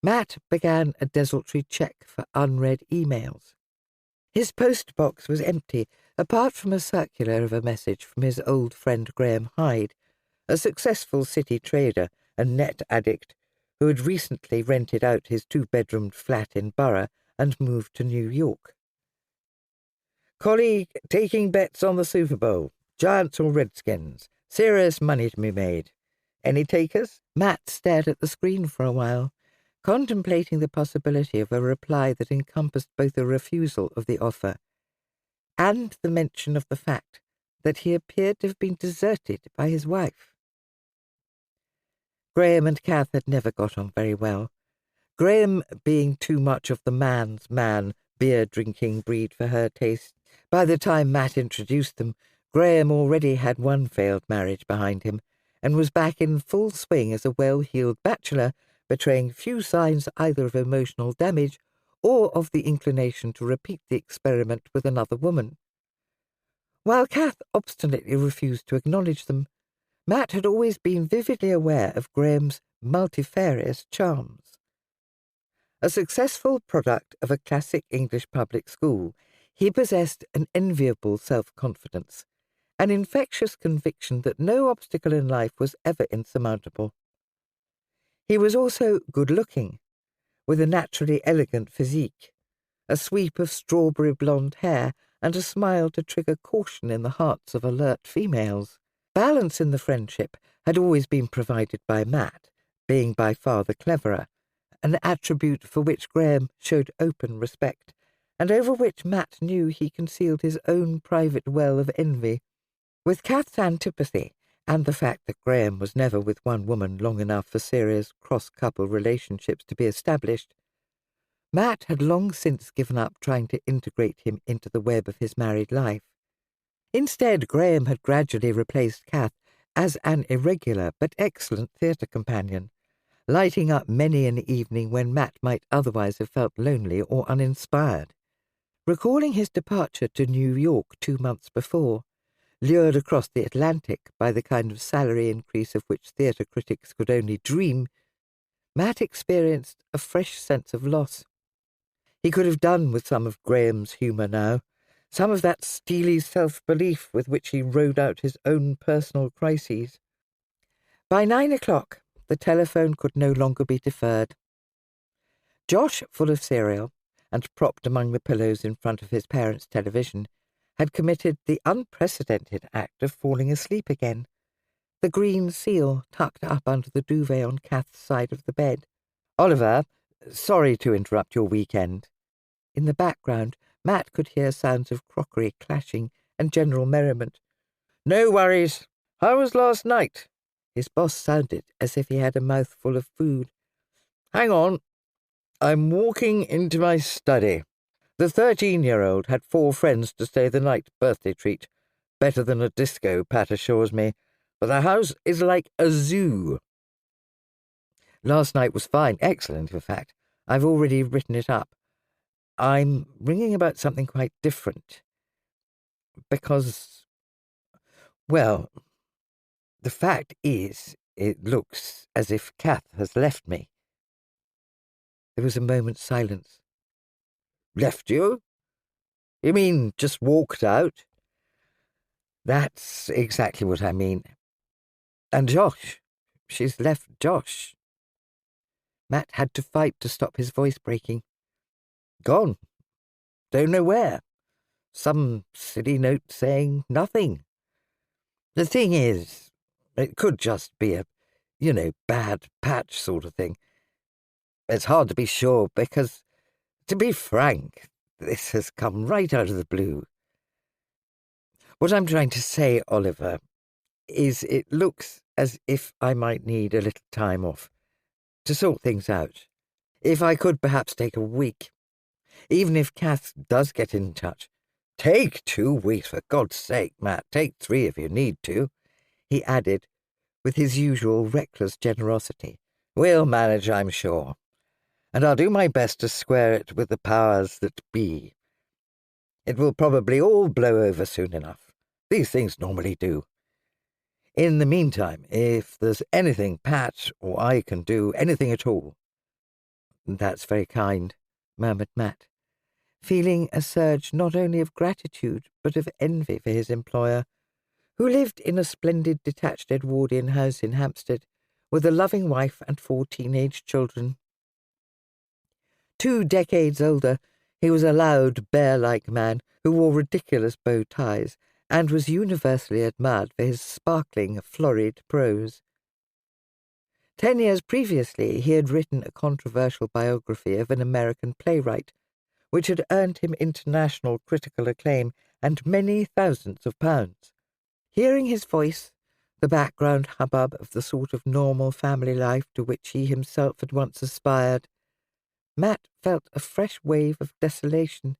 Matt began a desultory check for unread emails. His postbox was empty, apart from a circular of a message from his old friend Graham Hyde, a successful city trader and net addict who had recently rented out his 2-bedroomed flat in Borough and moved to New York. "Colleague taking bets on the Super Bowl. Giants or Redskins. Serious money to be made. Any takers?" Matt stared at the screen for a while, contemplating the possibility of a reply that encompassed both a refusal of the offer and the mention of the fact that he appeared to have been deserted by his wife. Graham and Kath had never got on very well, Graham being too much of the man's man, beer-drinking breed for her taste. By the time Matt introduced them, Graham already had one failed marriage behind him and was back in full swing as a well-heeled bachelor, betraying few signs either of emotional damage or of the inclination to repeat the experiment with another woman. While Kath obstinately refused to acknowledge them, Matt had always been vividly aware of Graham's multifarious charms. A successful product of a classic English public school, He possessed an enviable self-confidence, an infectious conviction that no obstacle in life was ever insurmountable. He was also good-looking, with a naturally elegant physique, a sweep of strawberry blonde hair, and a smile to trigger caution in the hearts of alert females. Balance in the friendship had always been provided by Matt, being by far the cleverer, an attribute for which Graham showed open respect, and over which Matt knew he concealed his own private well of envy. With Kath's antipathy, and the fact that Graham was never with one woman long enough for serious cross-couple relationships to be established, Matt had long since given up trying to integrate him into the web of his married life. Instead, Graham had gradually replaced Kath as an irregular but excellent theatre companion, lighting up many an evening when Matt might otherwise have felt lonely or uninspired. Recalling his departure to New York 2 months before, lured across the Atlantic by the kind of salary increase of which theatre critics could only dream, Matt experienced a fresh sense of loss. He could have done with some of Graham's humour now, some of that steely self-belief with which he rode out his own personal crises. By 9 o'clock, the telephone could no longer be deferred. Josh, full of cereal, and propped among the pillows in front of his parents' television, had committed the unprecedented act of falling asleep again, the green seal tucked up under the duvet on Kath's side of the bed. "Oliver, sorry to interrupt your weekend." In the background, Matt could hear sounds of crockery clashing and general merriment. "No worries. How was last night?" His boss sounded as if he had a mouthful of food. "Hang on. I'm walking into my study. The 13-year-old had 4 friends to stay the night, birthday treat. Better than a disco, Pat assures me. But the house is like a zoo." "Last night was fine, excellent, in fact. I've already written it up. I'm ringing about something quite different. Because, well, the fact is, it looks as if Kath has left me." There was a moment's silence. "Left you? You mean just walked out?" "That's exactly what I mean. And Josh. She's left Josh." Matt had to fight to stop his voice breaking. "Gone. Don't know where. Some silly note saying nothing. The thing is, it could just be a, bad patch sort of thing. It's hard to be sure because, to be frank, this has come right out of the blue. What I'm trying to say, Oliver, is it looks as if I might need a little time off to sort things out. If I could perhaps take a week, even if Kath does get in touch." "Take 2 weeks, for God's sake, Matt. Take 3 if you need to," he added, with his usual reckless generosity. "We'll manage, I'm sure. And I'll do my best to square it with the powers that be. It will probably all blow over soon enough. These things normally do. In the meantime, if there's anything Pat or I can do, anything at all—" "That's very kind," murmured Matt, feeling a surge not only of gratitude but of envy for his employer, who lived in a splendid detached Edwardian house in Hampstead, with a loving wife and 4 teenage children. 2 decades older, he was a loud, bear-like man who wore ridiculous bow ties and was universally admired for his sparkling, florid prose. 10 years previously, he had written a controversial biography of an American playwright, which had earned him international critical acclaim and many thousands of pounds. Hearing his voice, the background hubbub of the sort of normal family life to which he himself had once aspired, Matt felt a fresh wave of desolation.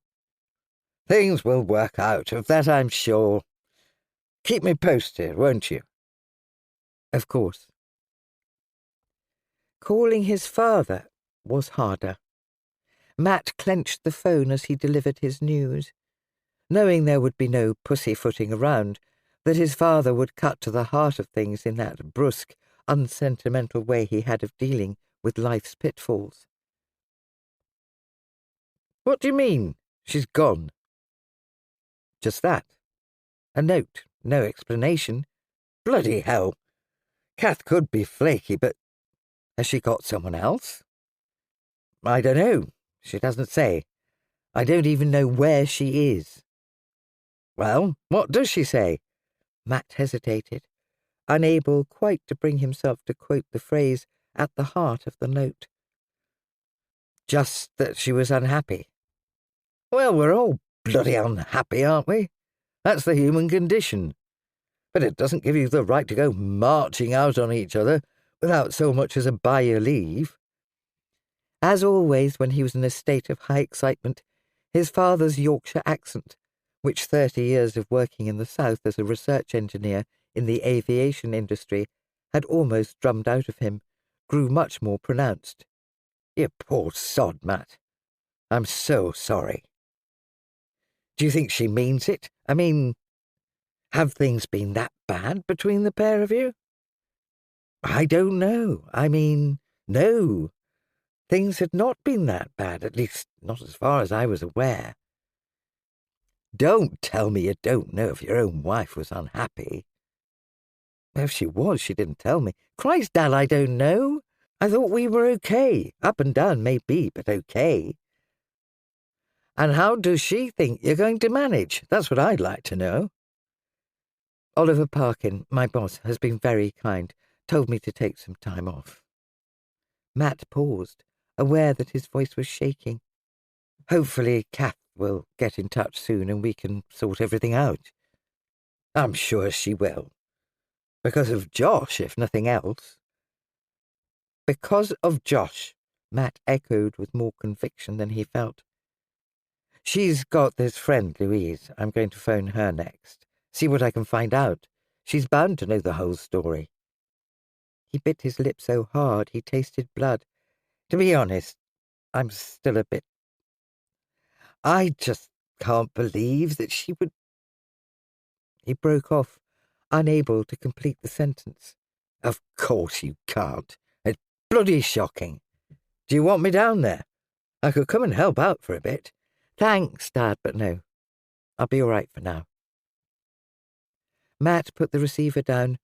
"Things will work out, of that I'm sure. Keep me posted, won't you?" "Of course." Calling his father was harder. Matt clenched the phone as he delivered his news, knowing there would be no pussyfooting around, that his father would cut to the heart of things in that brusque, unsentimental way he had of dealing with life's pitfalls. "What do you mean, she's gone?" Just that. A note, no explanation. Bloody hell. Kath could be flaky, but has she got someone else? I don't know. She doesn't say. I don't even know where she is. Well, what does she say? Matt hesitated, unable quite to bring himself to quote the phrase at the heart of the note. Just that she was unhappy. Well, we're all bloody unhappy, aren't we? That's the human condition. But it doesn't give you the right to go marching out on each other without so much as a by your leave. As always, when he was in a state of high excitement, his father's Yorkshire accent, which 30 years of working in the South as a research engineer in the aviation industry had almost drummed out of him, grew much more pronounced. You poor sod, Matt. I'm so sorry. Do you think she means it? I mean, have things been that bad between the pair of you? I don't know. I mean, no. Things had not been that bad, at least not as far as I was aware. Don't tell me you don't know if your own wife was unhappy. If she was, she didn't tell me. Christ, Dad, I don't know. I thought we were okay. Up and down, maybe, but okay. And how does she think you're going to manage? That's what I'd like to know. Oliver Parkin, my boss, has been very kind, told me to take some time off. Matt paused, aware that his voice was shaking. Hopefully Kath will get in touch soon and we can sort everything out. I'm sure she will. Because of Josh, if nothing else. Because of Josh, Matt echoed with more conviction than he felt. She's got this friend, Louise. I'm going to phone her next. See what I can find out. She's bound to know the whole story. He bit his lip so hard he tasted blood. To be honest, I'm still a bit... I just can't believe that she would... He broke off, unable to complete the sentence. Of course you can't. It's bloody shocking. Do you want me down there? I could come and help out for a bit. Thanks, Dad, but no. I'll be all right for now. Matt put the receiver down,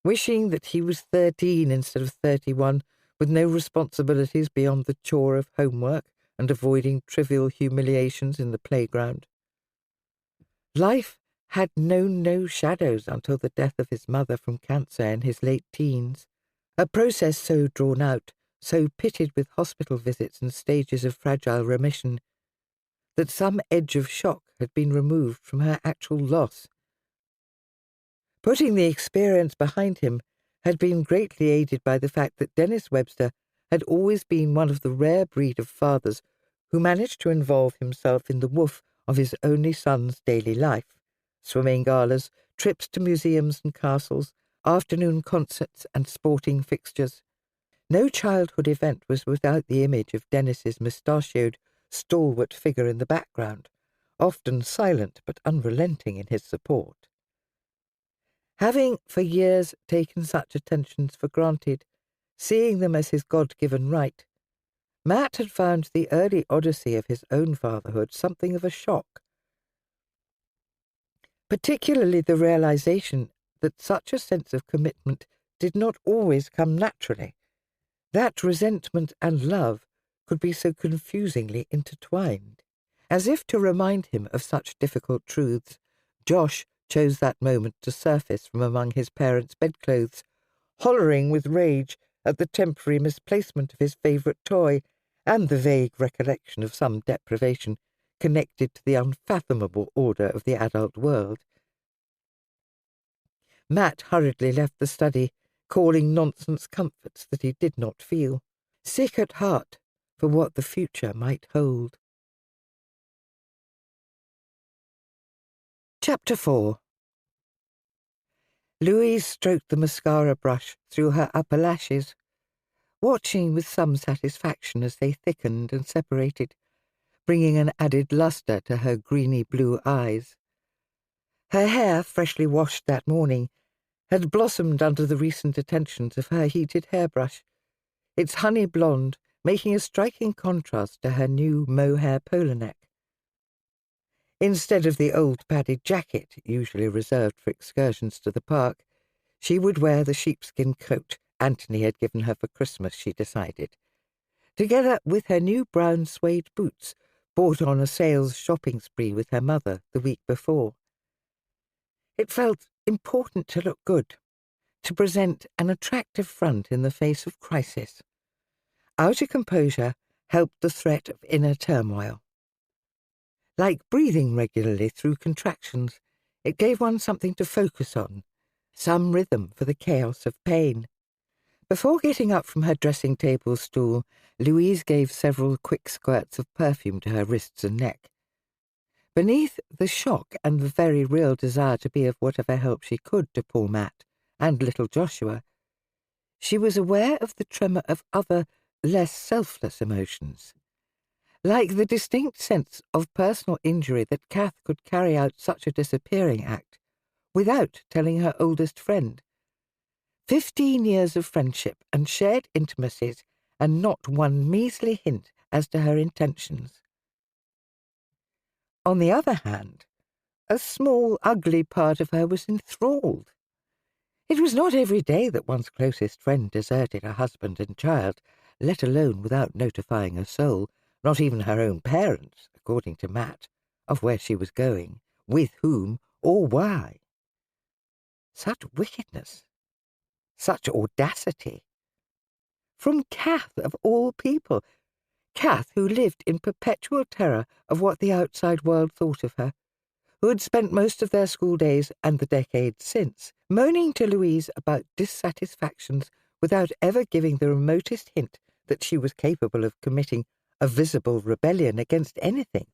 wishing that he was 13 instead of 31, with no responsibilities beyond the chore of homework and avoiding trivial humiliations in the playground. Life had known no shadows until the death of his mother from cancer in his late teens, a process so drawn out, so pitted with hospital visits and stages of fragile remission, that some edge of shock had been removed from her actual loss. Putting the experience behind him had been greatly aided by the fact that Dennis Webster had always been one of the rare breed of fathers who managed to involve himself in the woof of his only son's daily life, swimming galas, trips to museums and castles, afternoon concerts and sporting fixtures. No childhood event was without the image of Dennis's mustachioed, stalwart figure in the background, often silent but unrelenting in his support. Having for years taken such attentions for granted, seeing them as his God-given right, Matt had found the early odyssey of his own fatherhood something of a shock, particularly the realization that such a sense of commitment did not always come naturally, that resentment and love could be so confusingly intertwined. As if to remind him of such difficult truths, Josh chose that moment to surface from among his parents' bedclothes, hollering with rage at the temporary misplacement of his favourite toy and the vague recollection of some deprivation connected to the unfathomable order of the adult world. Matt hurriedly left the study, calling nonsense comforts that he did not feel, sick at heart for what the future might hold. Chapter 4. Louise stroked the mascara brush through her upper lashes, watching with some satisfaction as they thickened and separated, bringing an added lustre to her greeny-blue eyes. Her hair, freshly washed that morning, had blossomed under the recent attentions of her heated hairbrush, its honey blonde making a striking contrast to her new mohair polo neck. Instead of the old padded jacket usually reserved for excursions to the park, she would wear the sheepskin coat Anthony had given her for Christmas, she decided, together with her new brown suede boots, bought on a sales shopping spree with her mother the week before. It felt important to look good, to present an attractive front in the face of crisis. Outer composure helped the threat of inner turmoil. Like breathing regularly through contractions, it gave one something to focus on, some rhythm for the chaos of pain. Before getting up from her dressing-table stool, Louise gave several quick squirts of perfume to her wrists and neck. Beneath the shock and the very real desire to be of whatever help she could to poor Matt and little Joshua, she was aware of the tremor of other, less selfless emotions. Like the distinct sense of personal injury that Kath could carry out such a disappearing act without telling her oldest friend. 15 years of friendship and shared intimacies, and not one measly hint as to her intentions. On the other hand, a small, ugly part of her was enthralled. It was not every day that one's closest friend deserted a husband and child, let alone without notifying a soul, not even her own parents, according to Matt, of where she was going, with whom, or why. Such wickedness, such audacity. From Kath, of all people, Kath, who lived in perpetual terror of what the outside world thought of her, who had spent most of their school days and the decades since moaning to Louise about dissatisfactions without ever giving the remotest hint that she was capable of committing a visible rebellion against anything.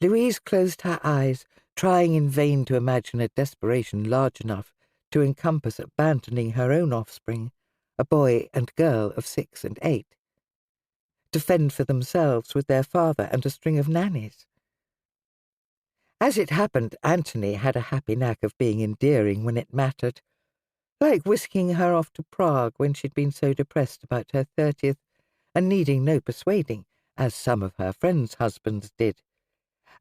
Louise closed her eyes, trying in vain to imagine a desperation large enough to encompass abandoning her own offspring, a boy and girl of 6 and 8, to fend for themselves with their father and a string of nannies. As it happened, Anthony had a happy knack of being endearing when it mattered, like whisking her off to Prague when she'd been so depressed about her 30th and needing no persuading, as some of her friends' husbands did,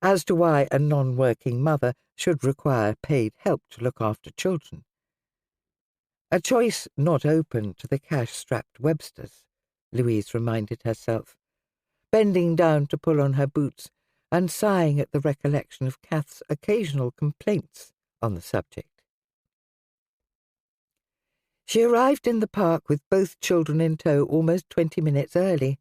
as to why a non-working mother should require paid help to look after children. A choice not open to the cash-strapped Websters, Louise reminded herself, bending down to pull on her boots and sighing at the recollection of Kath's occasional complaints on the subject. She arrived in the park with both children in tow almost 20 minutes early.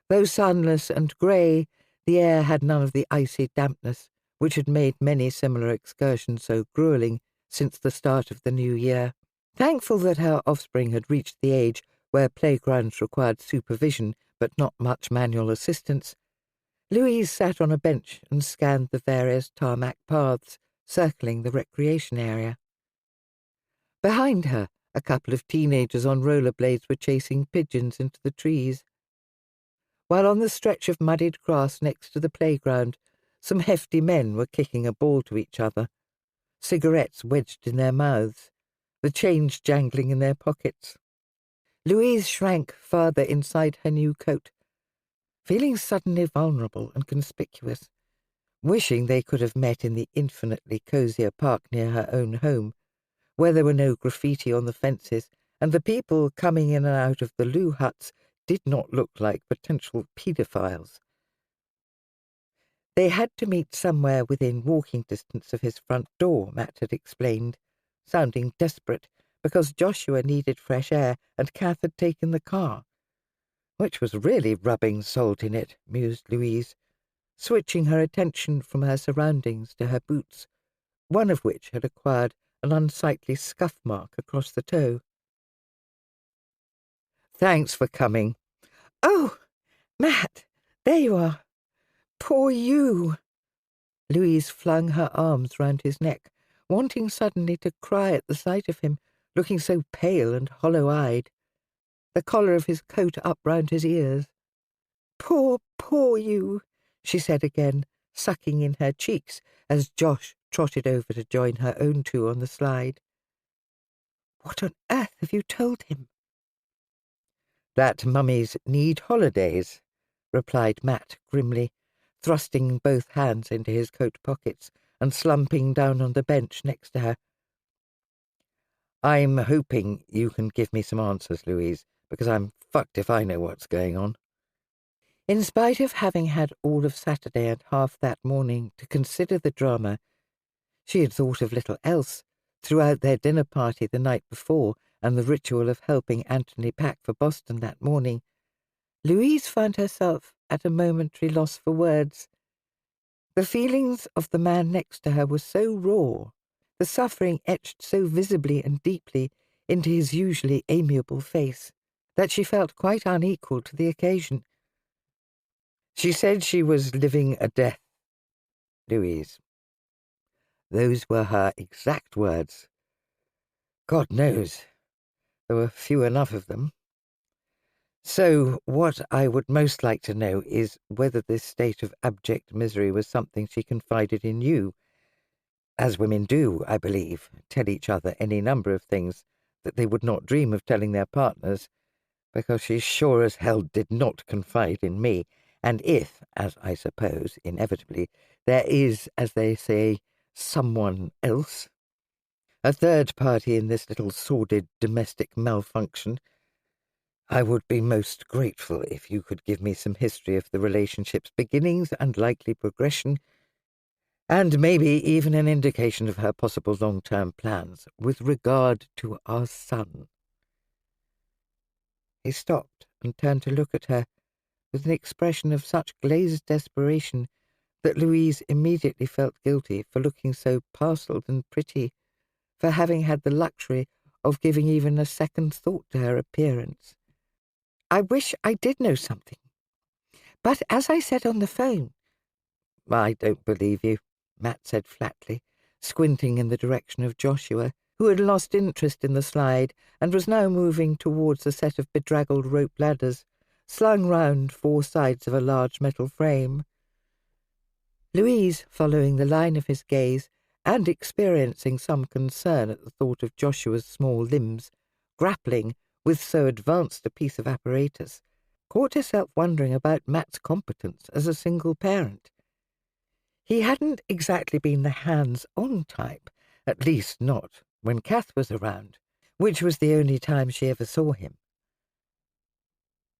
Though sunless and grey, the air had none of the icy dampness which had made many similar excursions so gruelling since the start of the new year. Thankful that her offspring had reached the age where playgrounds required supervision but not much manual assistance, Louise sat on a bench and scanned the various tarmac paths circling the recreation area. Behind her, a couple of teenagers on rollerblades were chasing pigeons into the trees, while on the stretch of muddied grass next to the playground, some hefty men were kicking a ball to each other, cigarettes wedged in their mouths, the change jangling in their pockets. Louise shrank farther inside her new coat, feeling suddenly vulnerable and conspicuous, wishing they could have met in the infinitely cosier park near her own home, where there were no graffiti on the fences, and the people coming in and out of the loo huts did not look like potential paedophiles. They had to meet somewhere within walking distance of his front door, Matt had explained, sounding desperate, because Joshua needed fresh air and Kath had taken the car. Which was really rubbing salt in it, mused Louise, switching her attention from her surroundings to her boots, one of which had acquired an unsightly scuff mark across the toe. "Thanks for coming." "Oh, Matt, there you are. Poor you." Louise flung her arms round his neck, wanting suddenly to cry at the sight of him, looking so pale and hollow-eyed, the collar of his coat up round his ears. Poor you," she said again, sucking in her cheeks as Josh trotted over to join her own two on the slide. "What on earth have you told him?" "That mummies need holidays," replied Matt grimly, thrusting both hands into his coat pockets and slumping down on the bench next to her. "I'm hoping you can give me some answers, Louise, because I'm fucked if I know what's going on." In spite of having had all of Saturday and half that morning to consider the drama, she had thought of little else throughout their dinner party the night before and the ritual of helping Anthony pack for Boston that morning. Louise found herself at a momentary loss for words. The feelings of the man next to her were so raw, the suffering etched so visibly and deeply into his usually amiable face, that she felt quite unequal to the occasion. "She said she was living a death, Louise. Those were her exact words. God knows, there were few enough of them. So what I would most like to know is whether this state of abject misery was something she confided in you. As women do, I believe, tell each other any number of things that they would not dream of telling their partners, because she sure as hell did not confide in me. And if, as I suppose, inevitably, there is, as they say, someone else, a third party in this little sordid domestic malfunction, I would be most grateful if you could give me some history of the relationship's beginnings and likely progression, and maybe even an indication of her possible long-term plans with regard to our son." He stopped and turned to look at her with an expression of such glazed desperation that Louise immediately felt guilty for looking so parcelled and pretty, for having had the luxury of giving even a second thought to her appearance. "I wish I did know something. But as I said on the phone—" "I don't believe you," Matt said flatly, squinting in the direction of Joshua, who had lost interest in the slide and was now moving towards a set of bedraggled rope ladders, slung round four sides of a large metal frame. Louise, following the line of his gaze and experiencing some concern at the thought of Joshua's small limbs, grappling with so advanced a piece of apparatus, caught herself wondering about Matt's competence as a single parent. He hadn't exactly been the hands-on type, at least not when Kath was around, which was the only time she ever saw him.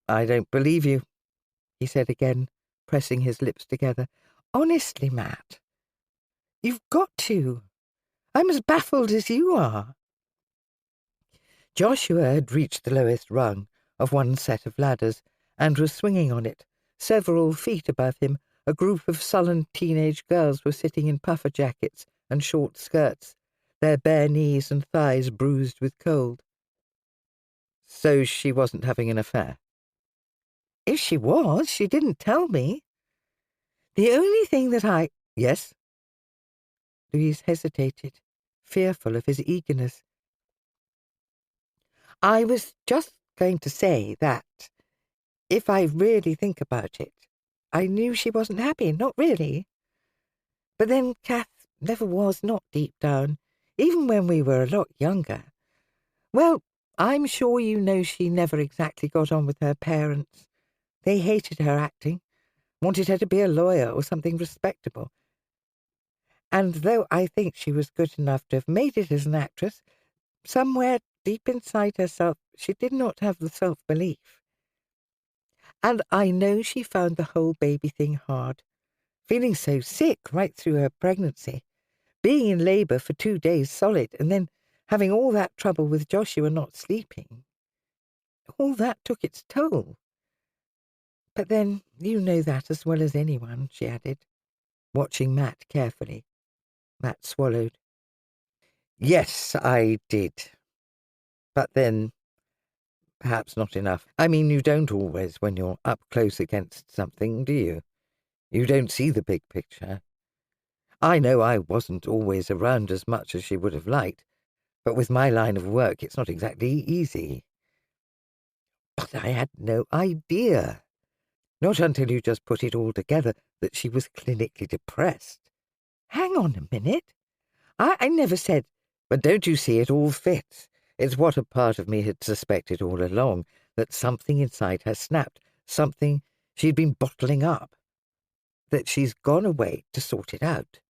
"I don't believe you," he said again, pressing his lips together. "Honestly, Matt, you've got to. I'm as baffled as you are." Joshua had reached the lowest rung of one set of ladders and was swinging on it. Several feet above him, a group of sullen teenage girls were sitting in puffer jackets and short skirts, their bare knees and thighs bruised with cold. "So she wasn't having an affair?" "If she was, she didn't tell me. The only thing that I—" "Yes?" Louise hesitated, fearful of his eagerness. "I was just going to say that, if I really think about it, I knew she wasn't happy, not really. But then Kath never was, not deep down, even when we were a lot younger. Well, I'm sure you know she never exactly got on with her parents. They hated her acting, wanted her to be a lawyer or something respectable. And though I think she was good enough to have made it as an actress, somewhere deep inside herself she did not have the self-belief. And I know she found the whole baby thing hard, feeling so sick right through her pregnancy, being in labour for 2 days solid, and then having all that trouble with Joshua not sleeping. All that took its toll. But then you know that as well as anyone," she added, watching Matt carefully. Matt swallowed. "Yes, I did. But then, perhaps not enough. I mean, you don't always when you're up close against something, do you? You don't see the big picture. I know I wasn't always around as much as she would have liked, but with my line of work it's not exactly easy. But I had no idea, not until you just put it all together, that she was clinically depressed." "Hang on a minute. I never said—" "But don't you see, it all fits. It's what a part of me had suspected all along, that something inside her snapped, something she'd been bottling up. that she's gone away to sort it out."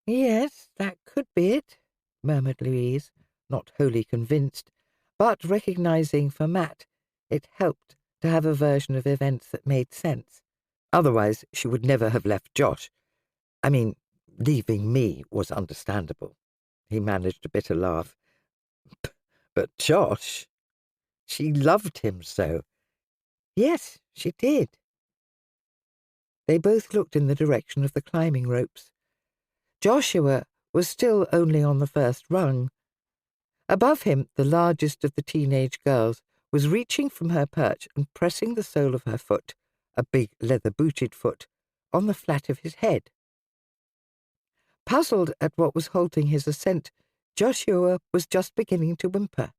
"Yes, that could be it," murmured Louise, not wholly convinced, but recognising for Matt it helped to have a version of events that made sense. Otherwise, she would never have left Josh. I mean, leaving me was understandable. He managed a bitter laugh. But Josh, she loved him so. Yes, she did. They both looked in the direction of the climbing ropes. Joshua was still only on the first rung. Above him, the largest of the teenage girls was reaching from her perch and pressing the sole of her foot, a big leather-booted foot, on the flat of his head. Puzzled at what was halting his ascent, Joshua was just beginning to whimper.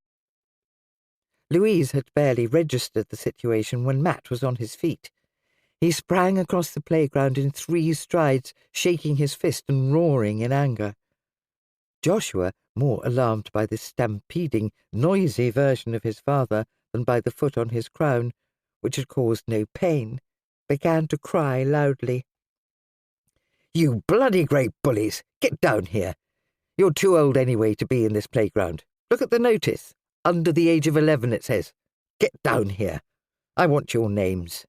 Louise had barely registered the situation when Matt was on his feet. He sprang across the playground in 3 strides, shaking his fist and roaring in anger. Joshua, more alarmed by this stampeding, noisy version of his father than by the foot on his crown, which had caused no pain, began to cry loudly. "You bloody great bullies! Get down here! You're too old anyway to be in this playground. Look at the notice. Under the age of 11, it says. Get down here. I want your names."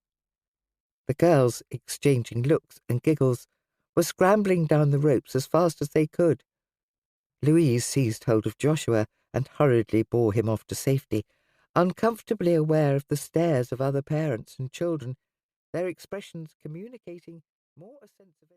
The girls, exchanging looks and giggles, were scrambling down the ropes as fast as they could. Louise seized hold of Joshua and hurriedly bore him off to safety, uncomfortably aware of the stares of other parents and children, their expressions communicating more a sense of